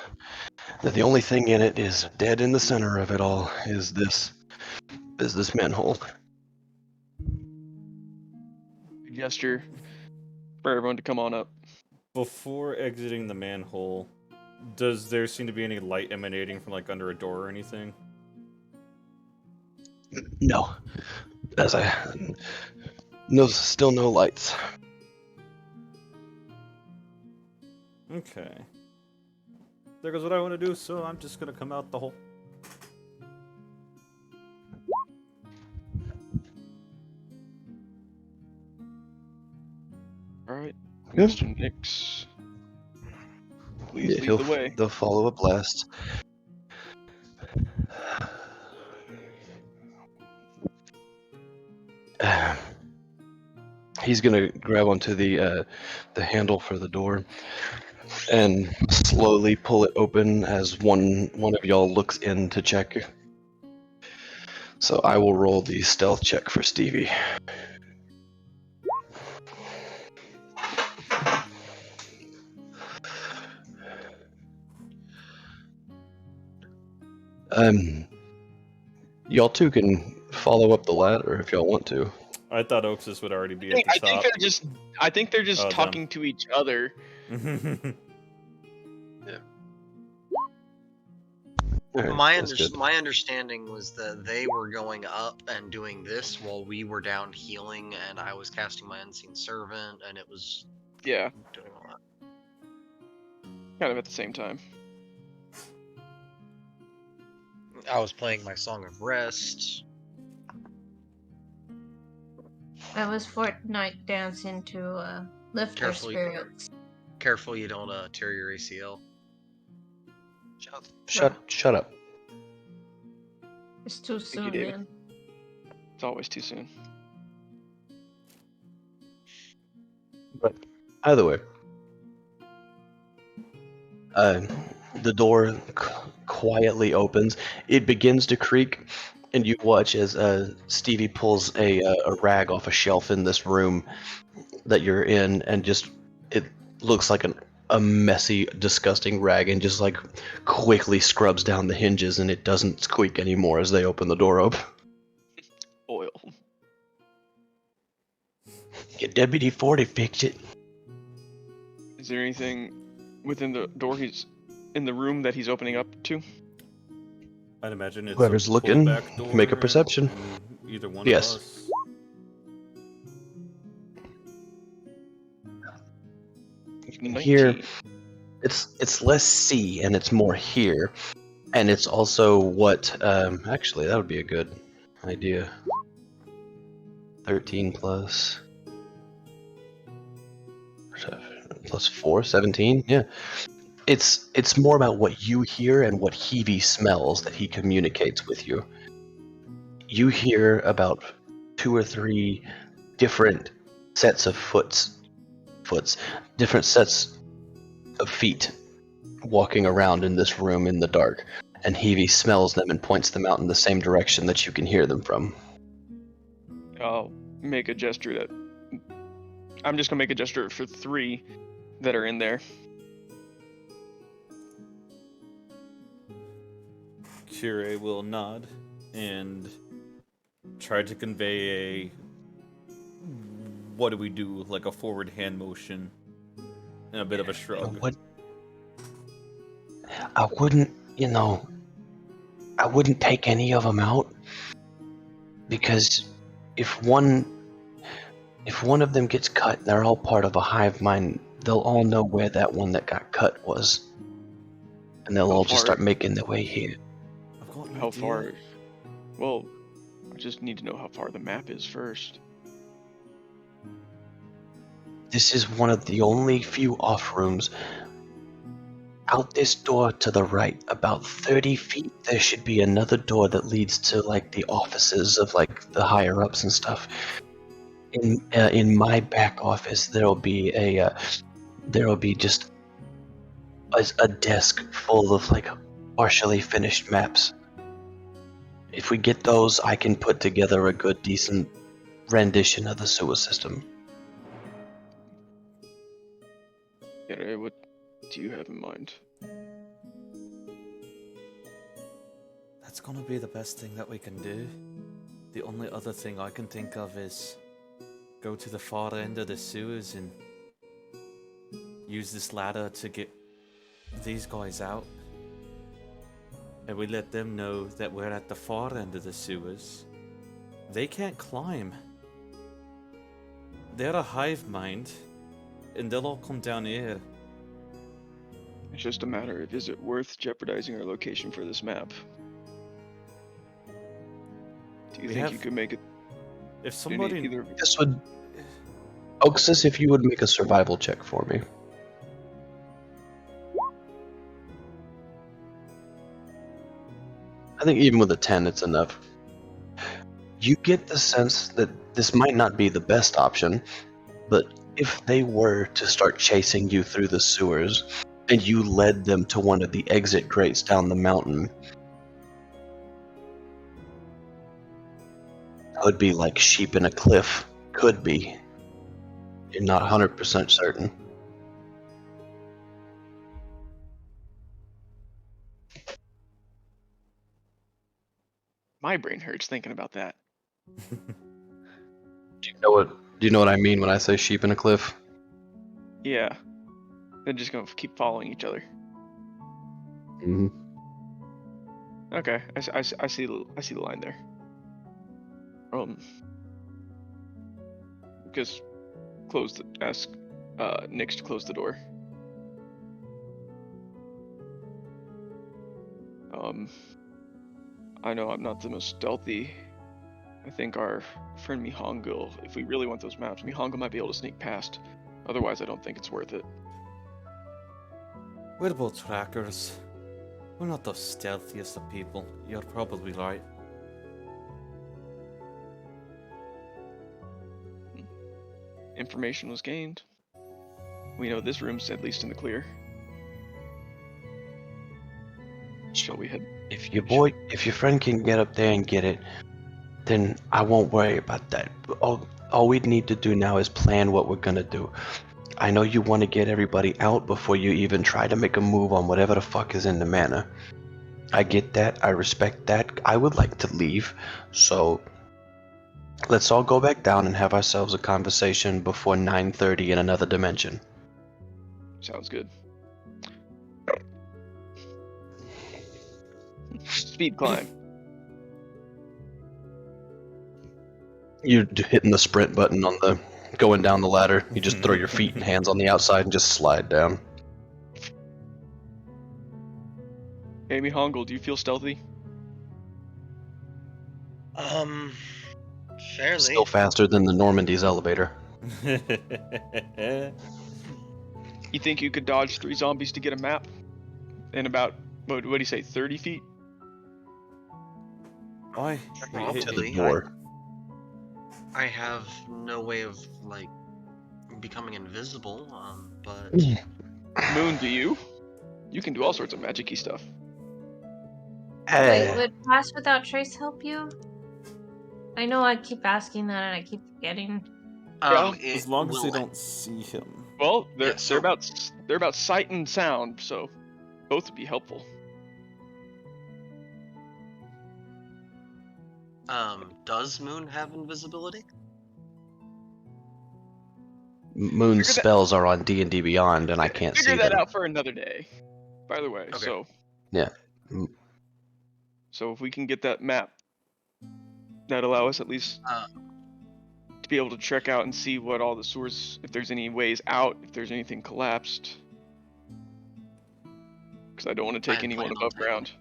That the only thing in it is dead in the center of it all is this manhole. Gesture for everyone to come on up. Before exiting the manhole, does there seem to be any light emanating from like under a door or anything? No. As I no, still no lights. Okay. There goes what I want to do, so I'm just gonna come out the hole. All right, Yeah. Mr. Nix, please Yeah, lead the way. they'll follow up last. He's gonna grab onto the handle for the door and slowly pull it open as one of y'all looks in to check. So I will roll the stealth check for Stevie. Y'all two can follow up the ladder if y'all want to. I thought Oxus would already be at the I think top. they're just Oh, them. talking to each other. Alright, My that's good. my understanding was that they were going up and doing this while we were down healing, and I was casting my unseen servant, and it was Yeah, doing all that. kind of at the same time. I was playing my Song of Rest. I was Fortnite dancing to lift their Careful, spirits. careful you don't tear your ACL. Shut up. It's too you, soon, David. man. It's always too soon. But either way, the door quietly opens. It begins to creak, and you watch as Stevie pulls a rag off a shelf in this room that you're in, and just it looks like a messy, disgusting rag, and just like quickly scrubs down the hinges, and it doesn't squeak anymore as they open the door up. Oil. Get Deputy 40 fix it. Is there anything within the door he's in the room that he's opening up to? I'd imagine it's Whoever's a looking, pullback door, make a perception. Either one Yes. of us. You can hear 19. it's less see and it's more hear, and it's also what actually that would be a good idea. 13 plus 4, 17. Yeah, it's more about what you hear and what Heavy smells that he communicates with you. You hear about 2 or 3 different sets of different sets of feet walking around in this room in the dark, and Heavy smells them and points them out in the same direction that you can hear them from. I'll make a gesture that I'm just gonna make a gesture for 3 that are in there. Cure will nod and try to convey a what do we do, like a forward hand motion and a bit of a shrug. I wouldn't take any of them out, because if one of them gets cut, they're all part of a hive mind. They'll all know where that one that got cut was, and they'll How all just far- start making their way here. I've got an How idea. far? Well, I just need to know how far the map is first. This is one of the only few off rooms. Out this door to the right, about 30 feet, there should be another door that leads to like the offices of like the higher ups and stuff. In my back office, there'll be just a desk full of like partially finished maps. If we get those, I can put together a good, decent rendition of the sewer system. Yeah, what do you have in mind? That's gonna be the best thing that we can do. The only other thing I can think of is go to the far end of the sewers and use this ladder to get these guys out. And we let them know that we're at the far end of the sewers. They can't climb. They're a hive mind, and they'll all come down here. It's just a matter of, is it worth jeopardizing our location for this map? Do you We think have- you could make it? If somebody... Either This would. Oxus, if you would make a survival check for me. I think even with a 10, it's enough. You get the sense that this might not be the best option, but if they were to start chasing you through the sewers, and you led them to one of the exit grates down the mountain, that would be like sheep in a cliff. Could be. You're not 100% certain. my brain hurts thinking about that. Do you know what I mean when I say sheep in a cliff? Yeah, they're just gonna keep following each other. Mm-hmm. Okay, I see the line there. Just ask Nix to close the door. I know I'm not the most stealthy. I think our friend Mihongo, if we really want those maps, Mihongo might be able to sneak past. Otherwise, I don't think it's worth it. We're both trackers. We're not the stealthiest of people. You're probably right. Information was gained. We know this room's at least in the clear. Shall we head? If your friend can get up there and get it, then I won't worry about that. All we need to do now is plan what we're gonna do. I know you want to get everybody out before you even try to make a move on whatever the fuck is in the manor. I get that. I respect that. I would like to leave, so let's all go back down and have ourselves a conversation before 9:30 in another dimension. Sounds good. Speed climb. You're hitting the sprint button on the going down the ladder. You just throw your feet and hands on the outside and just slide down. Amy Hongle, do you feel stealthy? Fairly. Still faster than the Normandy's elevator. You think you could dodge 3 zombies to get a map? In about, what do you say, 30 feet? Why? Probably. More. I have no way of like becoming invisible, but Moon, do you? You can do all sorts of magic-y stuff. Wait, would Pass Without Trace help you? I know I keep asking that and I keep forgetting. As long as they don't see him. Well, they're Yeah, so- they're about sight and sound, so both would be helpful. Does Moon have invisibility? Moon's Figure that- spells are on D&D Beyond, and I can't see Figure that them. out for another day. By the way, Okay. so Yeah. So if we can get that map, that allow us at least to be able to check out and see what all the sewers, if there's any ways out, if there's anything collapsed. Because I don't want to take I had anyone planned on above taking ground.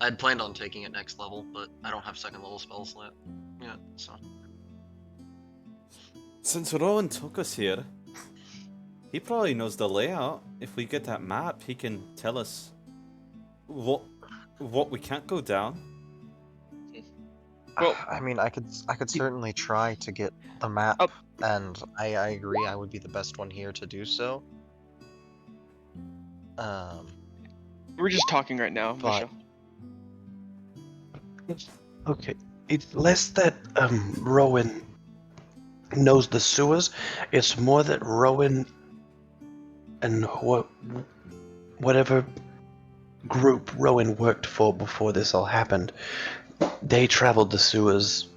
I'd planned on taking it next level, but I don't have second level spells yet, so. Since Rowan took us here, he probably knows the layout. If we get that map, he can tell us what we can't go down. Well- I mean, I could certainly try to get the map, Up. and I agree I would be the best one here to do so. We're just talking right now, But- Michelle. Okay. It's less that Rowan knows the sewers. It's more that Rowan and whatever group Rowan worked for before this all happened, they traveled the sewers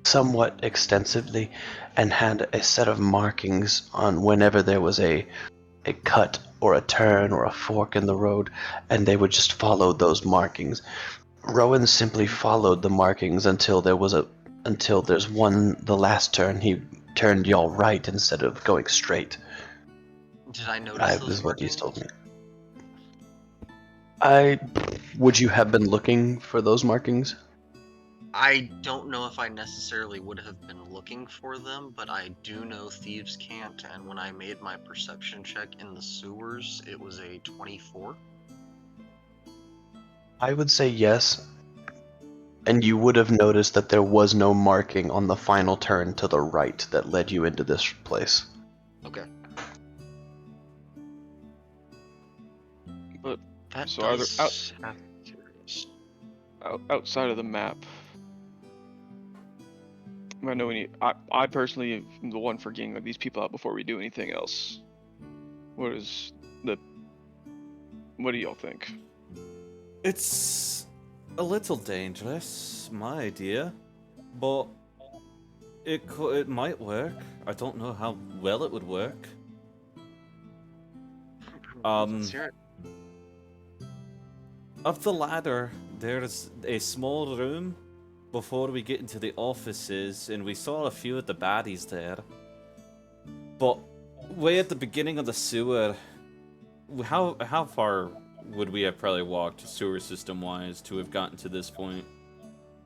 somewhat extensively and had a set of markings on whenever there was a cut or a turn or a fork in the road, and they would just follow those markings. Rowan simply followed the markings until there's one, the last turn, he turned y'all right instead of going straight. Did I notice This those is what he's markings? told me. Would you have been looking for those markings? I don't know if I necessarily would have been looking for them, but I do know thieves can't, and when I made my perception check in the sewers, it was a 24. I would say yes. And you would have noticed that there was no marking on the final turn to the right that led you into this place. Okay. But That So are there does have me curious. outside of the map, I know we need. I personally am the one for getting these people out before we do anything else. What do y'all think? It's a little dangerous, my idea, but it might work. I don't know how well it would work. Let's hear it. Up the ladder, there's a small room before we get into the offices, and we saw a few of the baddies there. But way at the beginning of the sewer, how far would we have probably walked sewer system wise to have gotten to this point?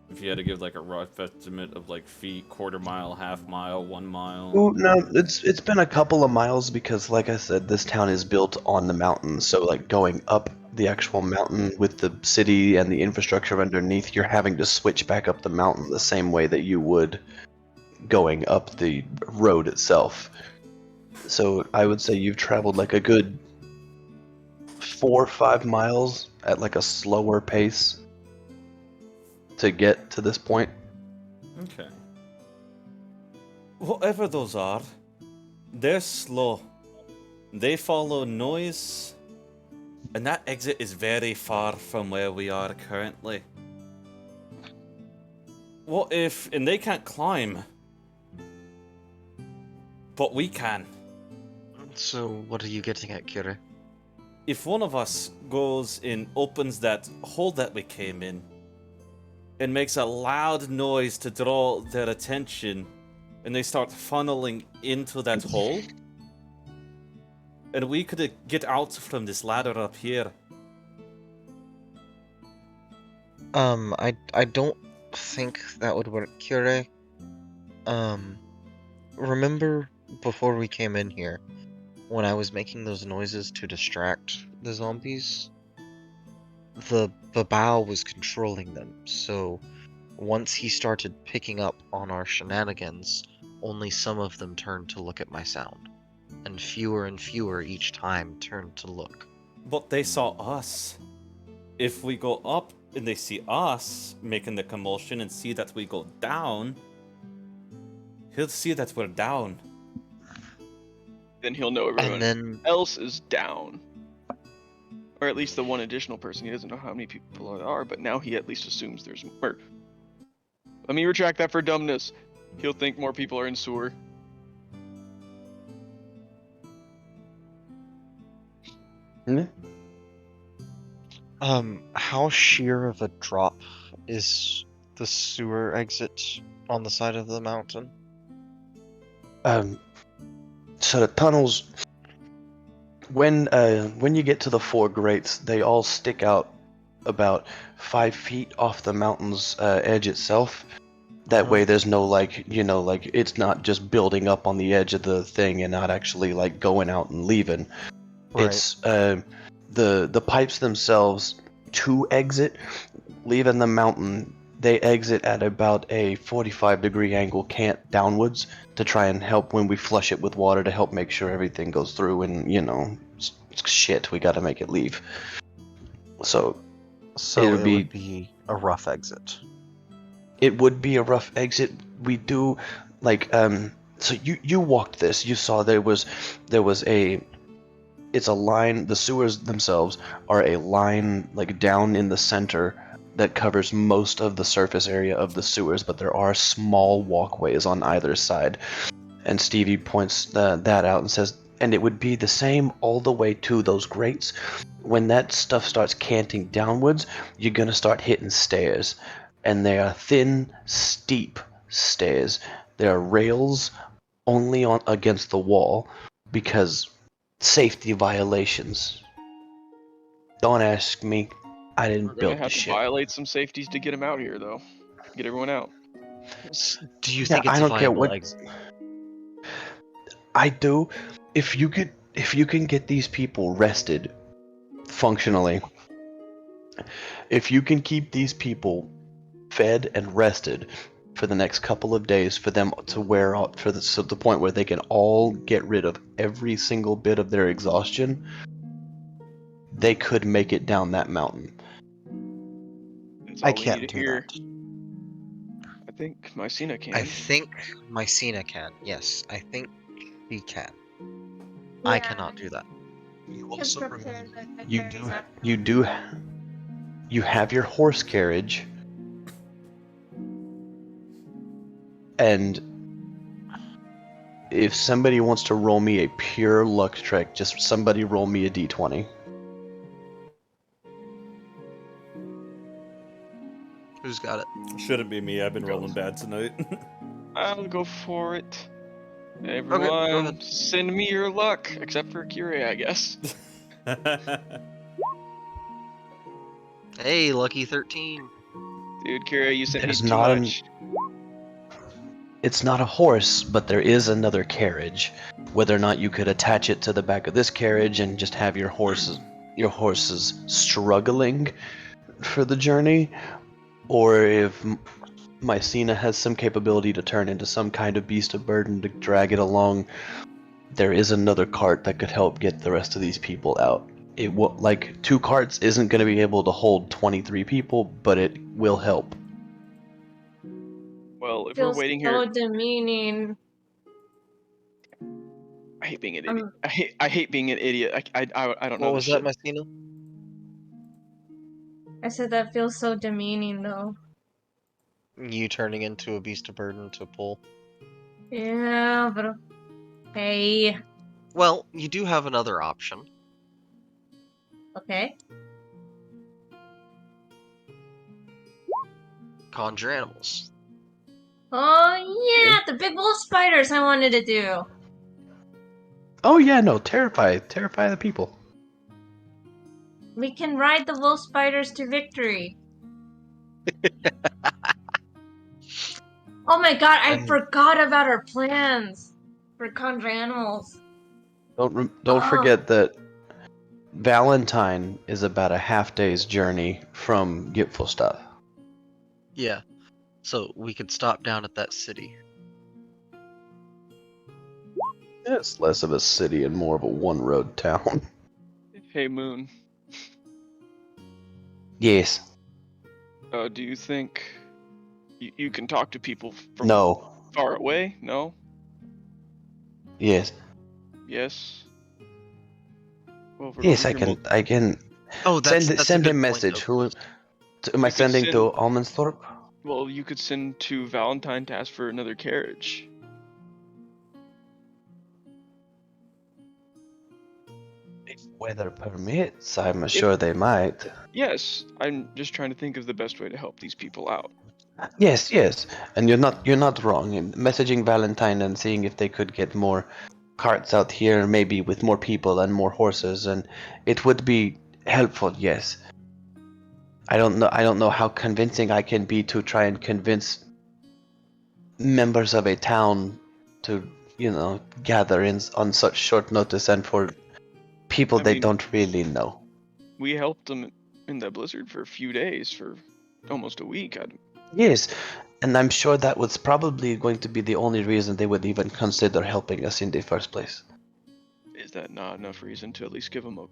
If you had to give like a rough estimate of like feet, quarter mile, half mile, 1 mile. Ooh, no, it's been a couple of miles because, like I said, this town is built on the mountain. So, like going up the actual mountain with the city and the infrastructure underneath, you're having to switch back up the mountain the same way that you would going up the road itself. So, I would say you've traveled like a good 4 or 5 miles at like a slower pace to get to this point. Okay. Whatever those are, they're slow. They follow noise, and that exit is very far from where we are currently. What if, and they can't climb, but we can. So, what are you getting at, Kira? If one of us goes and opens that hole that we came in, and makes a loud noise to draw their attention, and they start funneling into that hole, and we could get out from this ladder up here. I don't think that would work, Kira. Remember before we came in here, when I was making those noises to distract the zombies? The Vaeo was controlling them, so once he started picking up on our shenanigans, only some of them turned to look at my sound, and fewer each time turned to look. But they saw us. If we go up and they see us making the commotion and see that we go down, he'll see that we're down. Then he'll know everyone And then else is down. Or at least the one additional person. He doesn't know how many people there are, but now he at least assumes there's more. Let me retract that for dumbness. He'll think more people are in sewer. Hmm? how sheer of a drop is the sewer exit on the side of the mountain? So the tunnels, when you get to the 4 grates, they all stick out about 5 feet off the mountain's edge itself. That way, there's no like it's not just building up on the edge of the thing and not actually like going out and leaving. Right. It's the pipes themselves to exit, leaving the mountain. They exit at about a 45-degree angle cant downwards to try and help when we flush it with water to help make sure everything goes through and shit, we gotta make it leave. So So would would be a rough exit. it would be a rough exit. We do so you walked this, you saw there was it's a line, the sewers themselves are a line like down in the center that covers most of the surface area of the sewers, but there are small walkways on either side. And Stevie points that out and says, and it would be the same all the way to those grates. When that stuff starts canting downwards, you're gonna start hitting stairs, and they are thin, steep stairs. There are rails only on against the wall because safety violations. Don't ask me. I We're didn't gonna build the have to ship. violate some safeties to get them out here, though. Get everyone out. Do you Yeah, think I it's a don't care viable what exit? I do. If you can get these people rested functionally, if you can keep these people fed and rested for the next couple of days for them to wear out to the point where they can all get rid of every single bit of their exhaustion, they could make it down that mountain. That's I all we need can't to do hear. that. I think Mycena can. I think Mycena can. Yes, I think he can. Yeah, I cannot do that. You can also prepare remember the you carries do up. you do you have your horse carriage, and if somebody wants to roll me a pure luck check, just somebody roll me a d20. Who's got it? Shouldn't be me. I've been rolling bad tonight. I'll go for it. go Everyone, ahead. send me your luck, except for Kyrie, I guess. Hey, lucky 13. Dude, Kyrie, you sent me There's too not much. It's not a horse, but there is another carriage. Whether or not you could attach it to the back of this carriage and just have your horses struggling for the journey, or if Mycena has some capability to turn into some kind of beast of burden to drag it along, there is another cart that could help get the rest of these people out. It will, like, 2 carts isn't going to be able to hold 23 people, but it will help. Well, if we're Feels waiting so here, demeaning. I hate being an idiot. I hate being an idiot. I don't know What this was that, shit. Mycena? I said that feels so demeaning though. You turning into a beast of burden to pull. Yeah, but okay. Well, you do have another option. Okay. Conjure animals. Oh yeah, the big wolf spiders I wanted to do. Oh yeah, no, terrify the people. We can ride the wolf spiders to victory. Oh my god, I forgot about our plans for conjure animals. Don't Oh, forget that Valentine is about a half day's journey from Gipfelstadt. Yeah. So we could stop down at that city. It's less of a city and more of a one-road town. Hey, Moon. Yes. Do you think you can talk to people from No. far away? No? Yes. Yes? Well, we're Yes, over I here. can. I can Oh, that's send a a good message. point. Am I You could sending send- to Almansthorpe? Well, you could send to Valentine to ask for another carriage. If weather permits, I'm sure they might. Yes, I'm just trying to think of the best way to help these people out. Yes, yes, and you're not wrong. In messaging Valentine and seeing if they could get more carts out here, maybe with more people and more horses, and it would be helpful. Yes. I don't know how convincing I can be to try and convince members of a town to, gather in on such short notice and for people I they mean- don't really know. We helped them in that blizzard for a few days, for almost a week. Yes, and I'm sure that was probably going to be the only reason they would even consider helping us in the first place. Is that not enough reason to at least give them a...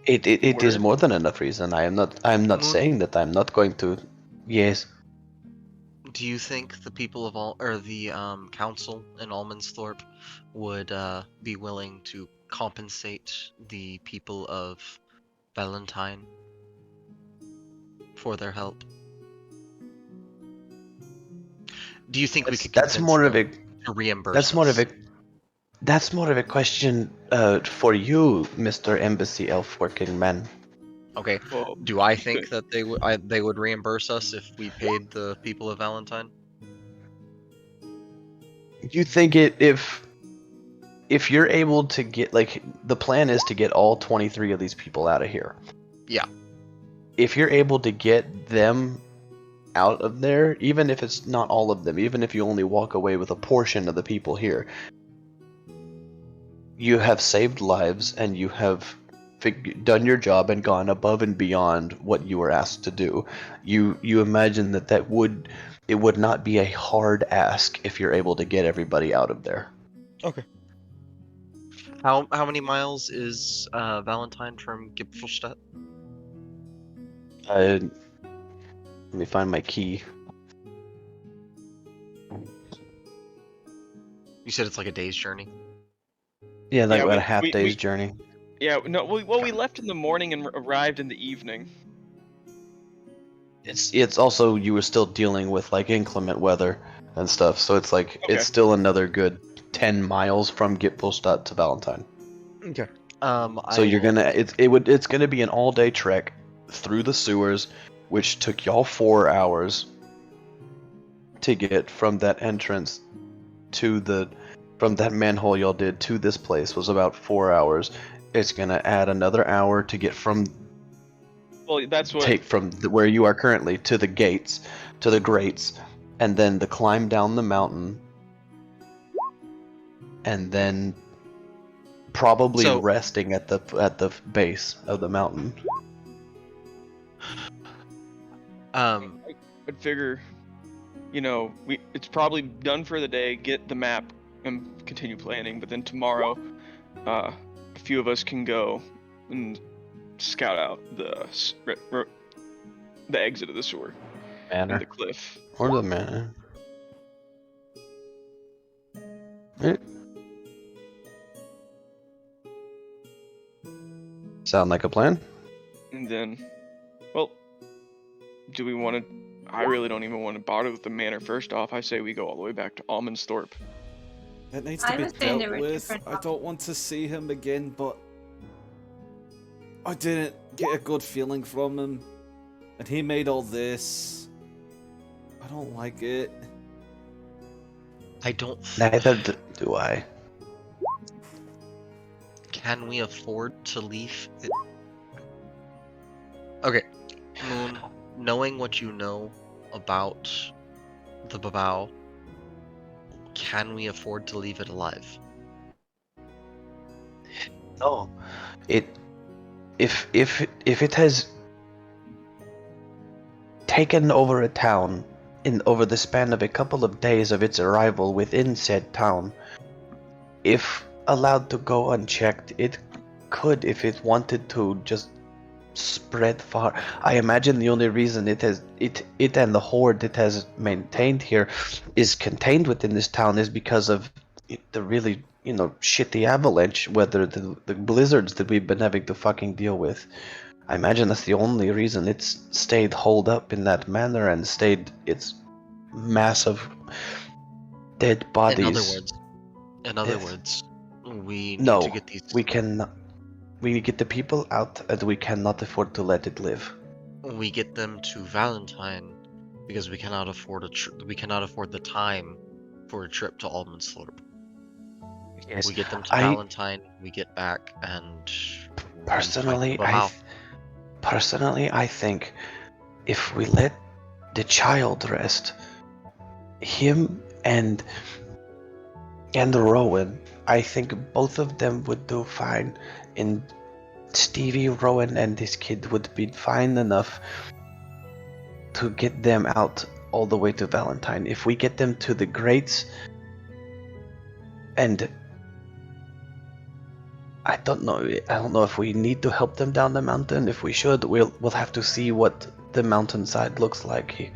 It is Word? more than enough reason. I'm not Moon- saying that I'm not going to. Yes. Do you think the people of the council in Almansthorpe would be willing to compensate the people of Valentine for their help? Do you think we could That's convince more of them a to reimburse that's more of us? a That's more of a question for you, Mr. Embassy Elf Working Man. Okay. Well, Do I think that they would reimburse us if we paid the people of Valentine? You think if you're able to get, like, the plan is to get all 23 of these people out of here. Yeah. If you're able to get them out of there, even if it's not all of them, even if you only walk away with a portion of the people here, you have saved lives and you have done your job and gone above and beyond what you were asked to do. You imagine that it would not be a hard ask if you're able to get everybody out of there. Okay. How many miles is Valentine from Gipfelstadt? Let me find my key. You said it's like a day's journey. Yeah, like Yeah, about we- a half we- day's we- journey. Yeah, no, we left in the morning and arrived in the evening. It's also, you were still dealing with like inclement weather and stuff, so it's like Okay. it's still another good 10 miles from Gipfelstadt to Valentine. Okay. So you're gonna it's gonna be an all day trek through the sewers, which took y'all 4 hours to get from that entrance to from that manhole y'all did to this place was about 4 hours. It's gonna add another hour to get from Well, that's what. take from where you are currently to the gates, to the grates, and then the climb down the mountain, and then probably So- resting at the base of the mountain. I'd figure, it's probably done for the day. Get the map and continue planning. But then tomorrow, a few of us can go and scout out the exit of the sewer and Manor the cliff. or the manor. Sound like a plan? And then, well, do we want to? I really don't even want to bother with the manor. First off, I say we go all the way back to Almondsthorpe. It needs I to be was saying dealt there were with. different I don't want to see him again, but I didn't get a good feeling from him. And he made all this. I don't like it. I don't. Neither do I. Can we afford to leave it? Okay, Moon, knowing what you know about the Babao, can we afford to leave it alive? No, if it has taken over a town over the span of a couple of days of its arrival within said town, if allowed to go unchecked, it could, if it wanted to, just spread far. I imagine the only reason it and the horde it has maintained here is contained within this town is because of the really shitty avalanche weather, the blizzards that we've been having to fucking deal with. I imagine that's the only reason it's stayed holed up in that manner and stayed its massive dead bodies. In other Yes. words, we need No, to get these. we get the people out, and we cannot afford to let it live. We get them to Valentine because we cannot afford we cannot afford the time for a trip to Almondsthorpe. Yes, We get them to I- Valentine, we get back, and Personally, we fight personally, I think if we let the child rest, him and Rowan, I think both of them would do fine. And Stevie, Rowan, and this kid would be fine enough to get them out all the way to Valentine. If we get them to the Greats, and I don't know if we need to help them down the mountain. If we should, we'll have to see what the mountainside looks like.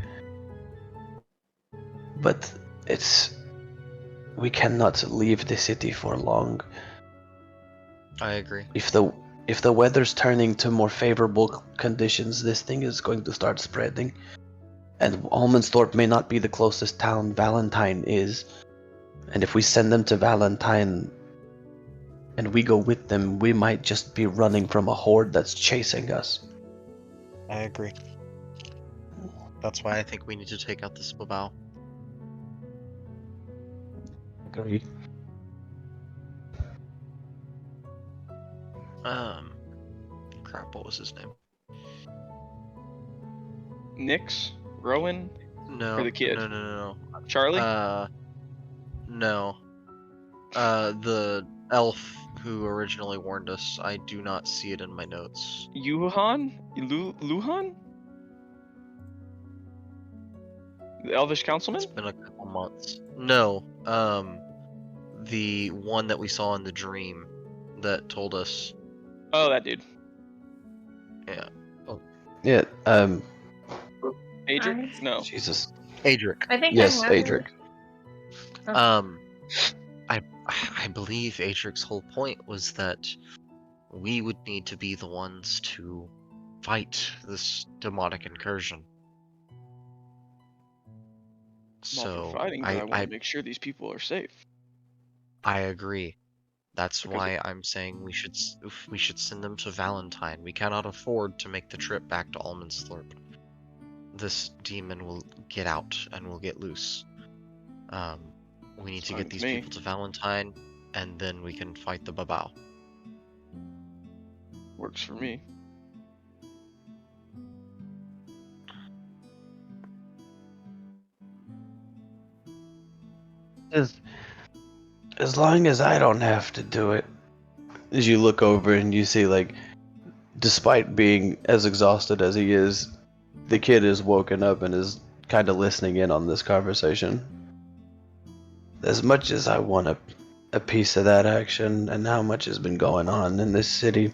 But we cannot leave the city for long. I agree. If the weather's turning to more favorable conditions, this thing is going to start spreading. And Almondsthorpe may not be the closest town Valentine is. And if we send them to Valentine, and we go with them, we might just be running from a horde that's chasing us. I agree. That's why I think we need to take out this Babao. Agreed. Crap, what was his name? Nix, Rowan, No, or the kid? no. Charlie. No. The elf who originally warned us. I do not see it in my notes. Luhan? The Elvish Councilman? It's been a couple months. No, the one that we saw in the dream that told us. Oh, that dude. Yeah. Yeah, Adric? No. Jesus. Adric. I think Yes, I have Adric. I believe Adric's whole point was that we would need to be the ones to fight this demonic incursion. Not So for fighting, but I want to make sure these people are safe. I agree. That's Because why I'm saying we should send them to Valentine. We cannot afford to make the trip back to Almondthorpe. This demon will get out and will get loose. We need to get these people to Valentine, and then we can fight the Babao. Works for me. As long as I don't have to do it. As you look over and you see, like, despite being as exhausted as he is, the kid is woken up and is kind of listening in on this conversation. As much as I want a piece of that action and how much has been going on in this city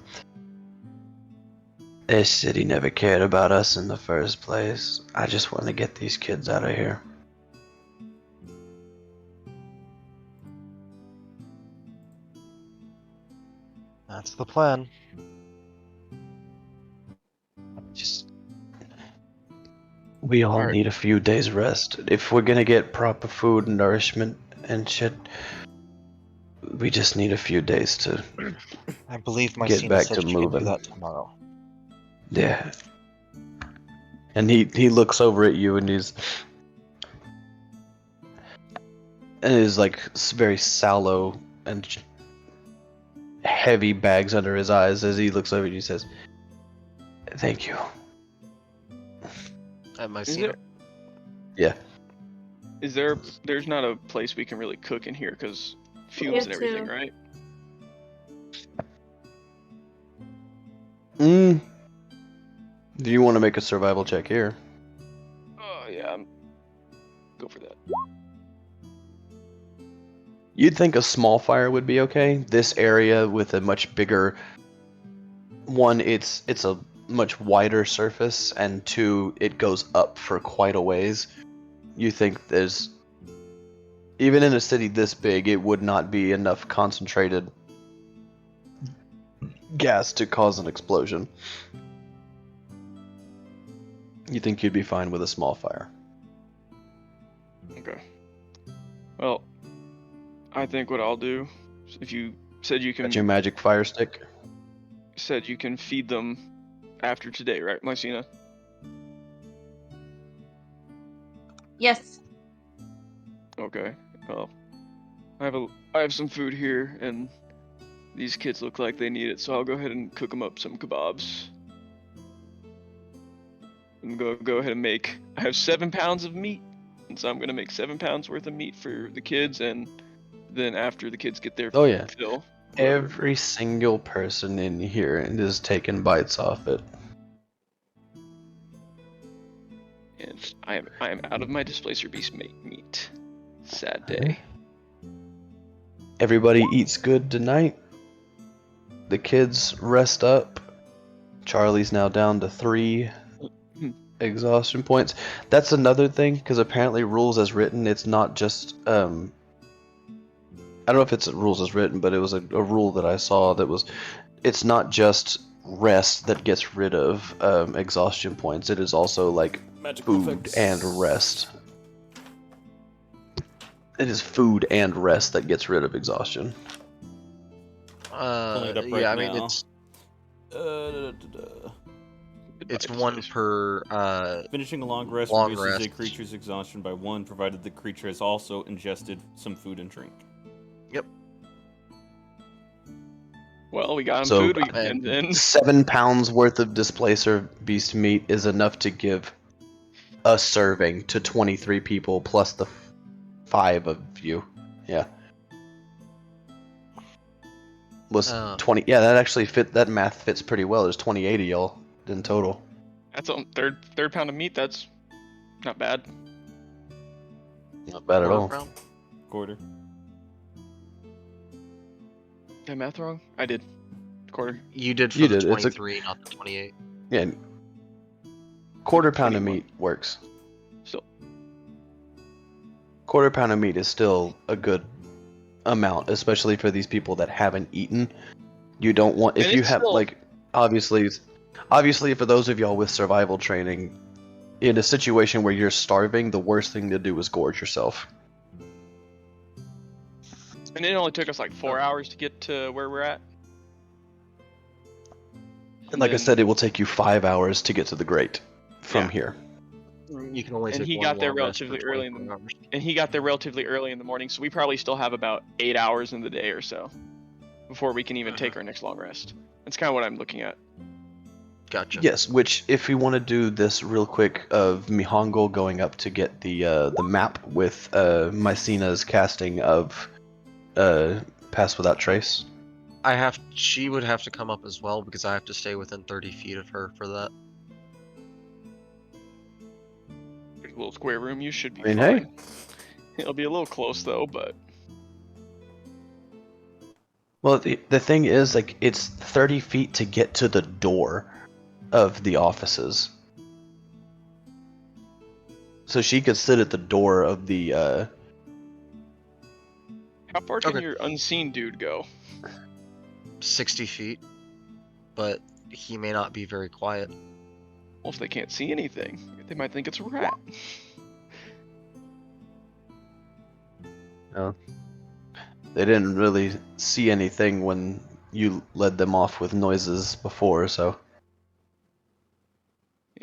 never cared about us in the first place. I just want to get these kids out of here. That's the plan. We all Alright. need a few days rest. If we're gonna get proper food and nourishment and shit, we just need a few days to I believe my get back said to she can do moving. that tomorrow. Yeah. And he looks over at you and he's like very sallow and heavy bags under his eyes as he looks over at you and says, "Thank you." At my Is there? Yeah. Is there? There's not a place we can really cook in here because fumes and everything, too. right? Do you want to make a survival check here? Oh yeah. Go for that. You'd think a small fire would be okay. This area with a much bigger one, it's a much wider surface, and two, it goes up for quite a ways. You think there's, even in a city this big, it would not be enough concentrated gas to cause an explosion. You think you'd be fine with a small fire. Okay. Well, I think what I'll do, if you said you can, Got your magic fire stick? said you can feed them after today, right, Mycena? Yes. Okay. Well, I have some food here, and these kids look like they need it, so I'll go ahead and cook them up some kebabs. I'm gonna go ahead and make. I have 7 pounds of meat, and so I'm gonna make 7 pounds worth of meat for the kids, and then after the kids get their Oh yeah. fill. Every single person in here is taking bites off it. And I am out of my Displacer Beast meat. Sad day. Everybody eats good tonight. The kids rest up. Charlie's now down to 3 exhaustion points. That's another thing, because apparently rules as written, it's not just I don't know if it's rules as written, but it was a rule that I saw that was, it's not just rest that gets rid of exhaustion points. It is also like Magical food effects. and rest. It is food and rest that gets rid of exhaustion. Pulling it up right Yeah, I now. mean it's Goodbye, one Decisive. per Finishing a long rest long reduces a rest. creature's exhaustion by 1, provided the creature has also ingested some food and drink. Yep. Well, we got him So, food, and- and then 7 pounds worth of displacer beast meat is enough to give a serving to 23 people plus the 5 of you. Yeah. Was 20? Yeah, that actually fit. That math fits pretty well. There's 28 of y'all in total. that's on third pound of meat. That's not bad. Not bad at quarter all. pound? Quarter. Did I math wrong? I did. Quarter. You did for You the did, it's a- 23, not the 28. Yeah. Quarter pound of 21. meat works. Still. Quarter pound of meat is still a good amount, especially for these people that haven't eaten. You don't want if And you it's have still- like obviously for those of y'all with survival training, in a situation where you're starving, the worst thing to do is gorge yourself. And it only took us like 4 hours to get to where we're at. And like I then- said, it will take you 5 hours to get to the grate from Yeah. here. You can only And take he one got there long rest for relatively early in the 24 hours. And he got there relatively early in the morning, so we probably still have about 8 hours in the day or so before we can even take our next long rest. That's kind of what I'm looking at. Gotcha. Yes, which if we want to do this real quick of Mihongo going up to get the map with Mycena's casting of Pass Without Trace. She would have to come up as well because I have to stay within 30 feet of her for that. Little square room, you should be I mean, fine. It'll be a little close though, but Well, the thing is, like, it's 30 feet to get to the door of the offices. So she could sit at the door of the, how far can Okay. your unseen dude go? 60 feet. But he may not be very quiet. Well, if they can't see anything, they might think it's a rat. they didn't really see anything when you led them off with noises before, so.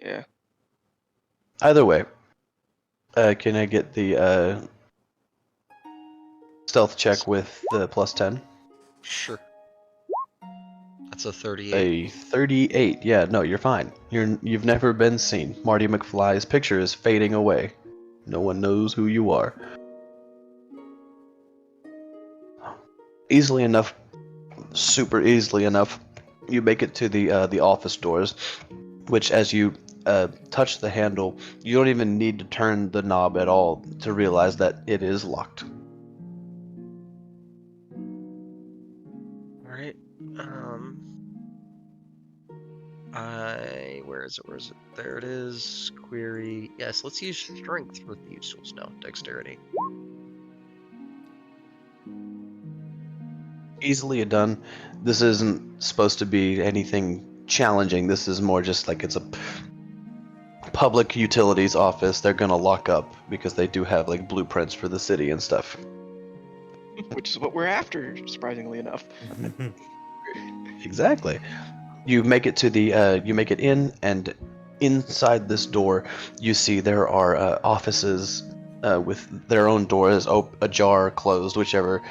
Yeah. Either way, can I get the stealth check with the plus 10? Sure. That's a 38. A 38. Yeah, no, you're fine. You've never been seen. Marty McFly's picture is fading away. No one knows who you are. Easily enough, super easily enough, you make it to the office doors, which as you touch the handle, you don't even need to turn the knob at all to realize that it is locked. Alright. Where is it? There it is. Query. Yes, let's use strength with these tools now. Dexterity. Easily done. This isn't supposed to be anything challenging. This is more just like it's a public utilities office. They're gonna lock up because they do have like blueprints for the city and stuff. Which is what we're after, surprisingly enough. Exactly. You make it to the you make it in, and inside this door you see there are offices with their own doors ajar, closed, whichever,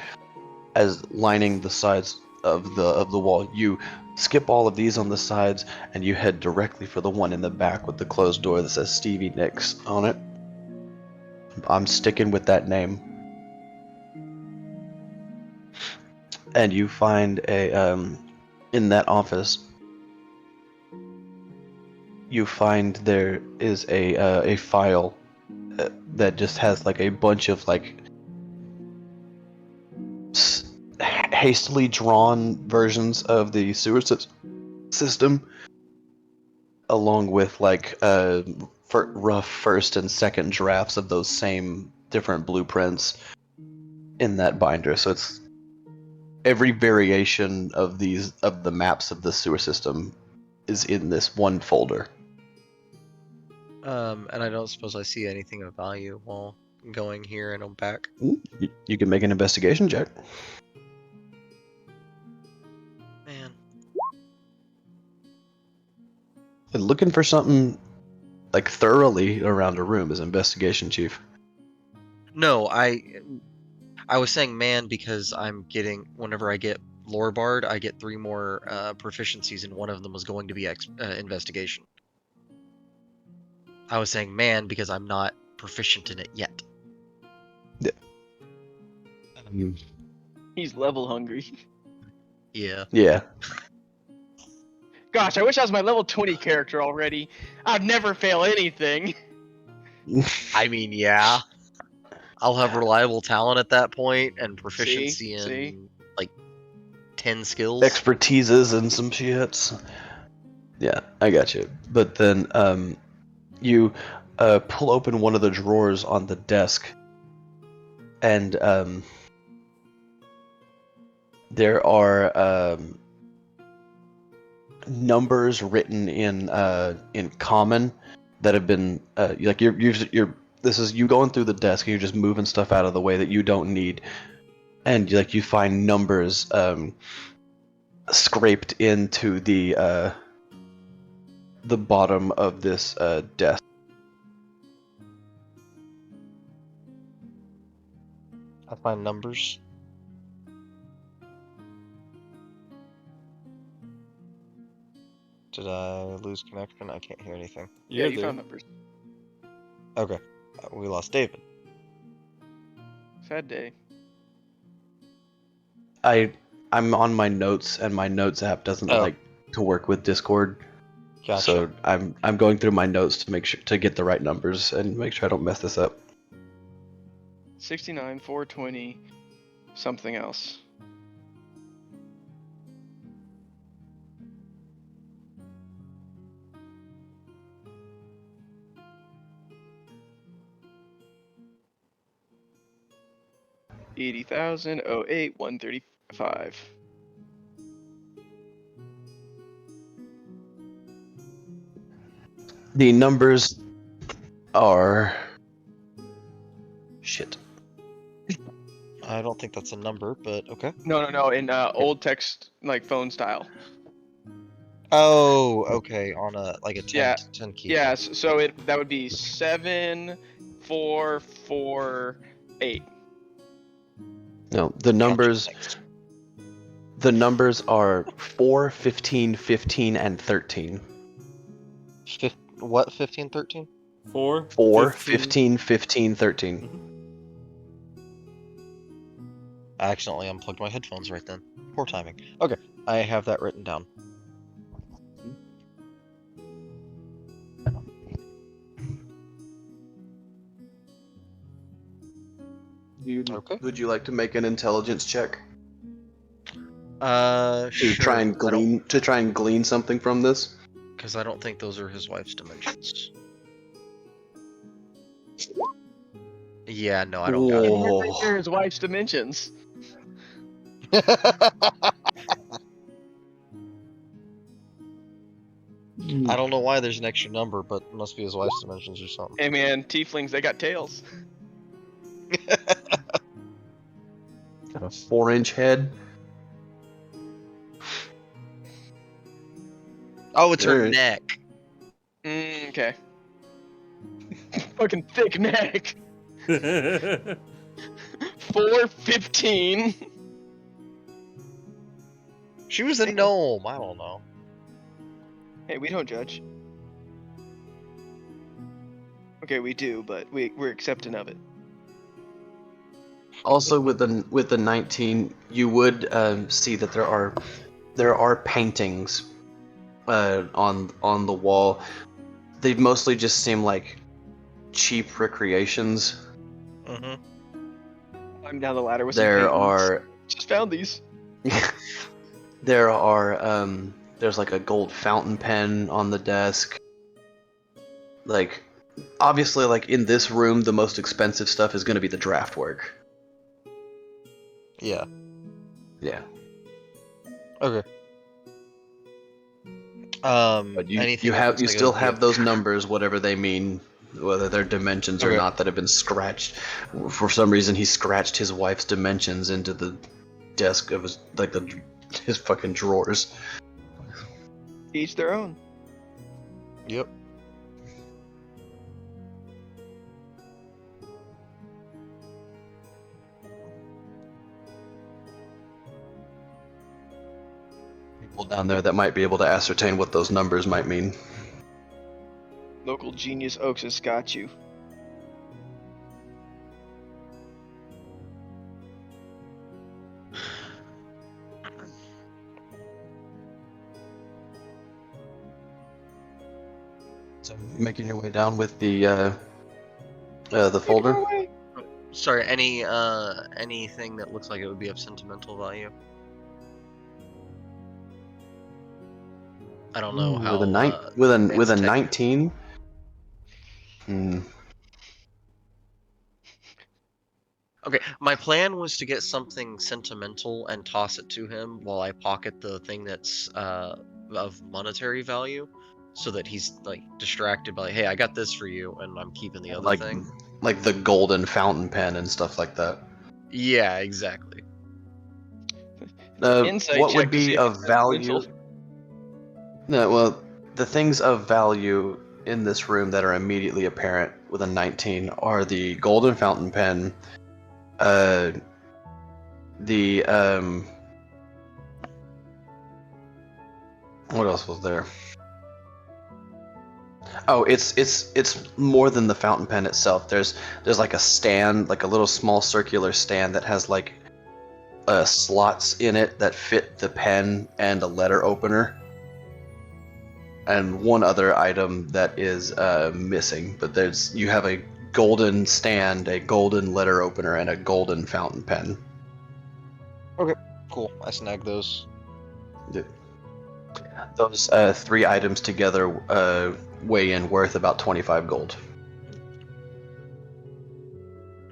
as lining the sides of the wall. You skip all of these on the sides and you head directly for the one in the back with the closed door that says Stevie Nicks on it. I'm sticking with that name. And you find a in that office you find there is a file that just has like a bunch of like hastily drawn versions of the sewer system, along with like rough first and second drafts of those same different blueprints in that binder. So it's every variation of the maps of the sewer system is in this one folder. And I don't suppose I see anything of value while going here and I'm back. You can make an investigation check. looking for something like thoroughly around a room is investigation, chief. No, I was saying man because I'm getting whenever I get lore bard, I get 3 more proficiencies, and one of them was going to be investigation. I was saying man because I'm not proficient in it yet. He's level hungry. Yeah. Yeah. Gosh, I wish I was my level 20 character already. I'd never fail anything. I mean, yeah. I'll have reliable talent at that point and proficiency See? in like 10 skills. Expertises and some shits. Yeah, I got you. But then you pull open one of the drawers on the desk, and there are numbers written in common that have been like you're this is you going through the desk and you're just moving stuff out of the way that you don't need, and like you find numbers scraped into the bottom of this desk. I find numbers. Did I lose connection? I can't hear anything. Yeah, You're you there. found numbers. Okay. We lost David. Sad day. I'm on my notes, and my notes app doesn't Oh. like to work with Discord. Gotcha. So I'm going through my notes to make sure to get the right numbers and make sure I don't mess this up. 69, 420, something else. $80,008, 135. The numbers are shit. I don't think that's a number, but okay. No, in old text, like phone style. Oh, okay. On a like a 10, Yeah, 10 key. Yeah, so that would be 7, 4, 4, 8. No, the numbers Thanks. are 4, 15, 15, and 13. What? 15, 13? 4, 4, 15, 15, 13. I accidentally unplugged my headphones right then. Poor timing. Okay, I have that written down. Okay. Would you like to make an intelligence check Sure. to try and glean something from this? Because I don't think those are his wife's dimensions. Yeah, no, I don't got it. Oh. They're his wife's dimensions. I don't know why there's an extra number, but it must be his wife's dimensions or something. Hey man, tieflings, they got tails. Got a 4-inch head. Oh, it's her Alright. neck. Okay. Fucking thick neck. 415. She was a gnome. I don't know. Hey, we don't judge. Okay, we do, but we're accepting of it. Also, with the 19, you would see that there are paintings on the wall. They mostly just seem like cheap recreations. Mm-hmm. I'm down the ladder with some There paintings. are Just found these. there's like a gold fountain pen on the desk. Like, obviously, like in this room, the most expensive stuff is going to be the draft work. Yeah. Yeah. Okay. But you still have those numbers, whatever they mean, whether they're dimensions or Okay. not, that have been scratched. For some reason, he scratched his wife's dimensions into the desk of his fucking drawers. Each their own. Yep. People down there that might be able to ascertain what those numbers might mean. Local genius Oaks has got you. So making your way down with the folder. Sorry, anything that looks like it would be of sentimental value? I don't know how. With a advanced tech- 19. Okay, my plan was to get something sentimental and toss it to him while I pocket the thing that's of monetary value, so that he's like distracted by, hey, I got this for you, and I'm keeping the other thing. Like the golden fountain pen and stuff like that. Yeah, exactly. Insight What check would to be see if of it's value? sentimental. No, well, the things of value in this room that are immediately apparent with a 19 are the golden fountain pen, the what else was there? Oh, it's more than the fountain pen itself. There's like a stand, like a little small circular stand that has like slots in it that fit the pen and a letter opener. And one other item that is missing, but you have a golden stand, a golden letter opener, and a golden fountain pen. Cool. I snagged those. Those three items together weigh in worth about 25 gold.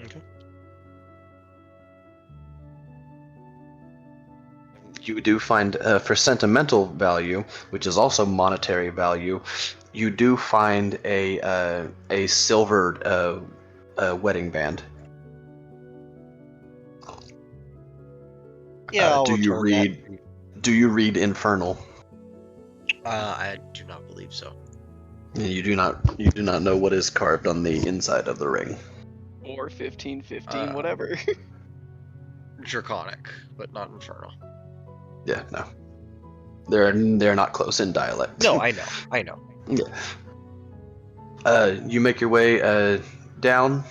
Okay. You do find, for sentimental value, which is also monetary value, you do find a silvered wedding band. Yeah, I'll do you return read? that. Do you read Infernal? I do not believe so. You do not know what is carved on the inside of the ring. Or 1515, whatever. Draconic, but not infernal. Yeah, no. They're not close in dialect. No, I know. Yeah. You make your way down.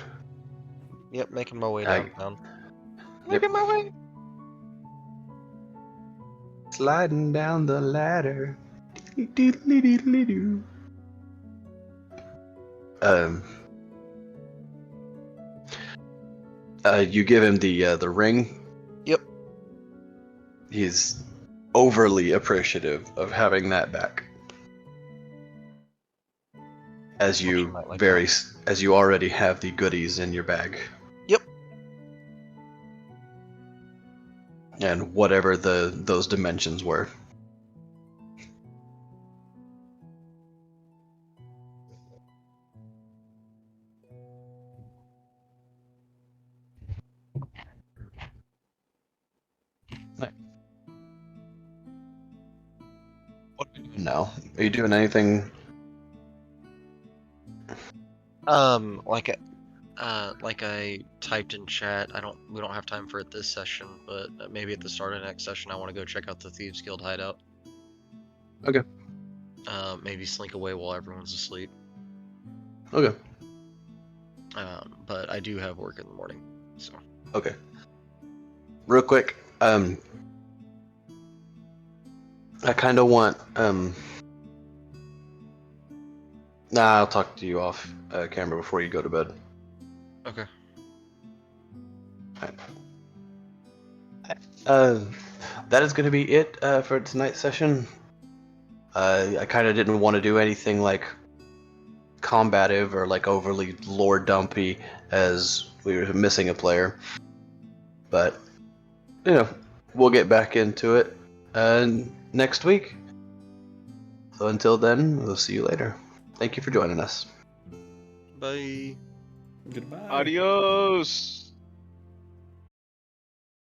Yep, making my way downtown. Making my way. Sliding down the ladder. Doodly-doodly-doo. You give him the ring. Yep. He's overly appreciative of having that back. As you as you already have the goodies in your bag. Yep. And whatever those dimensions were. What are you doing now? Are you doing anything? Like I typed in chat, we don't have time for it this session, but maybe at the start of next session I want to go check out the Thieves Guild hideout. Okay. Maybe slink away while everyone's asleep. Okay. But I do have work in the morning, so. Okay. Real quick, I kind of want I'll talk to you off camera before you go to bed. Okay. That is going to be it for tonight's session. I kind of didn't want to do anything like combative or like overly lore dumpy, as we were missing a player. But we'll get back into it next week. So until then, we'll see you later. Thank you for joining us. Bye. Goodbye. Adios.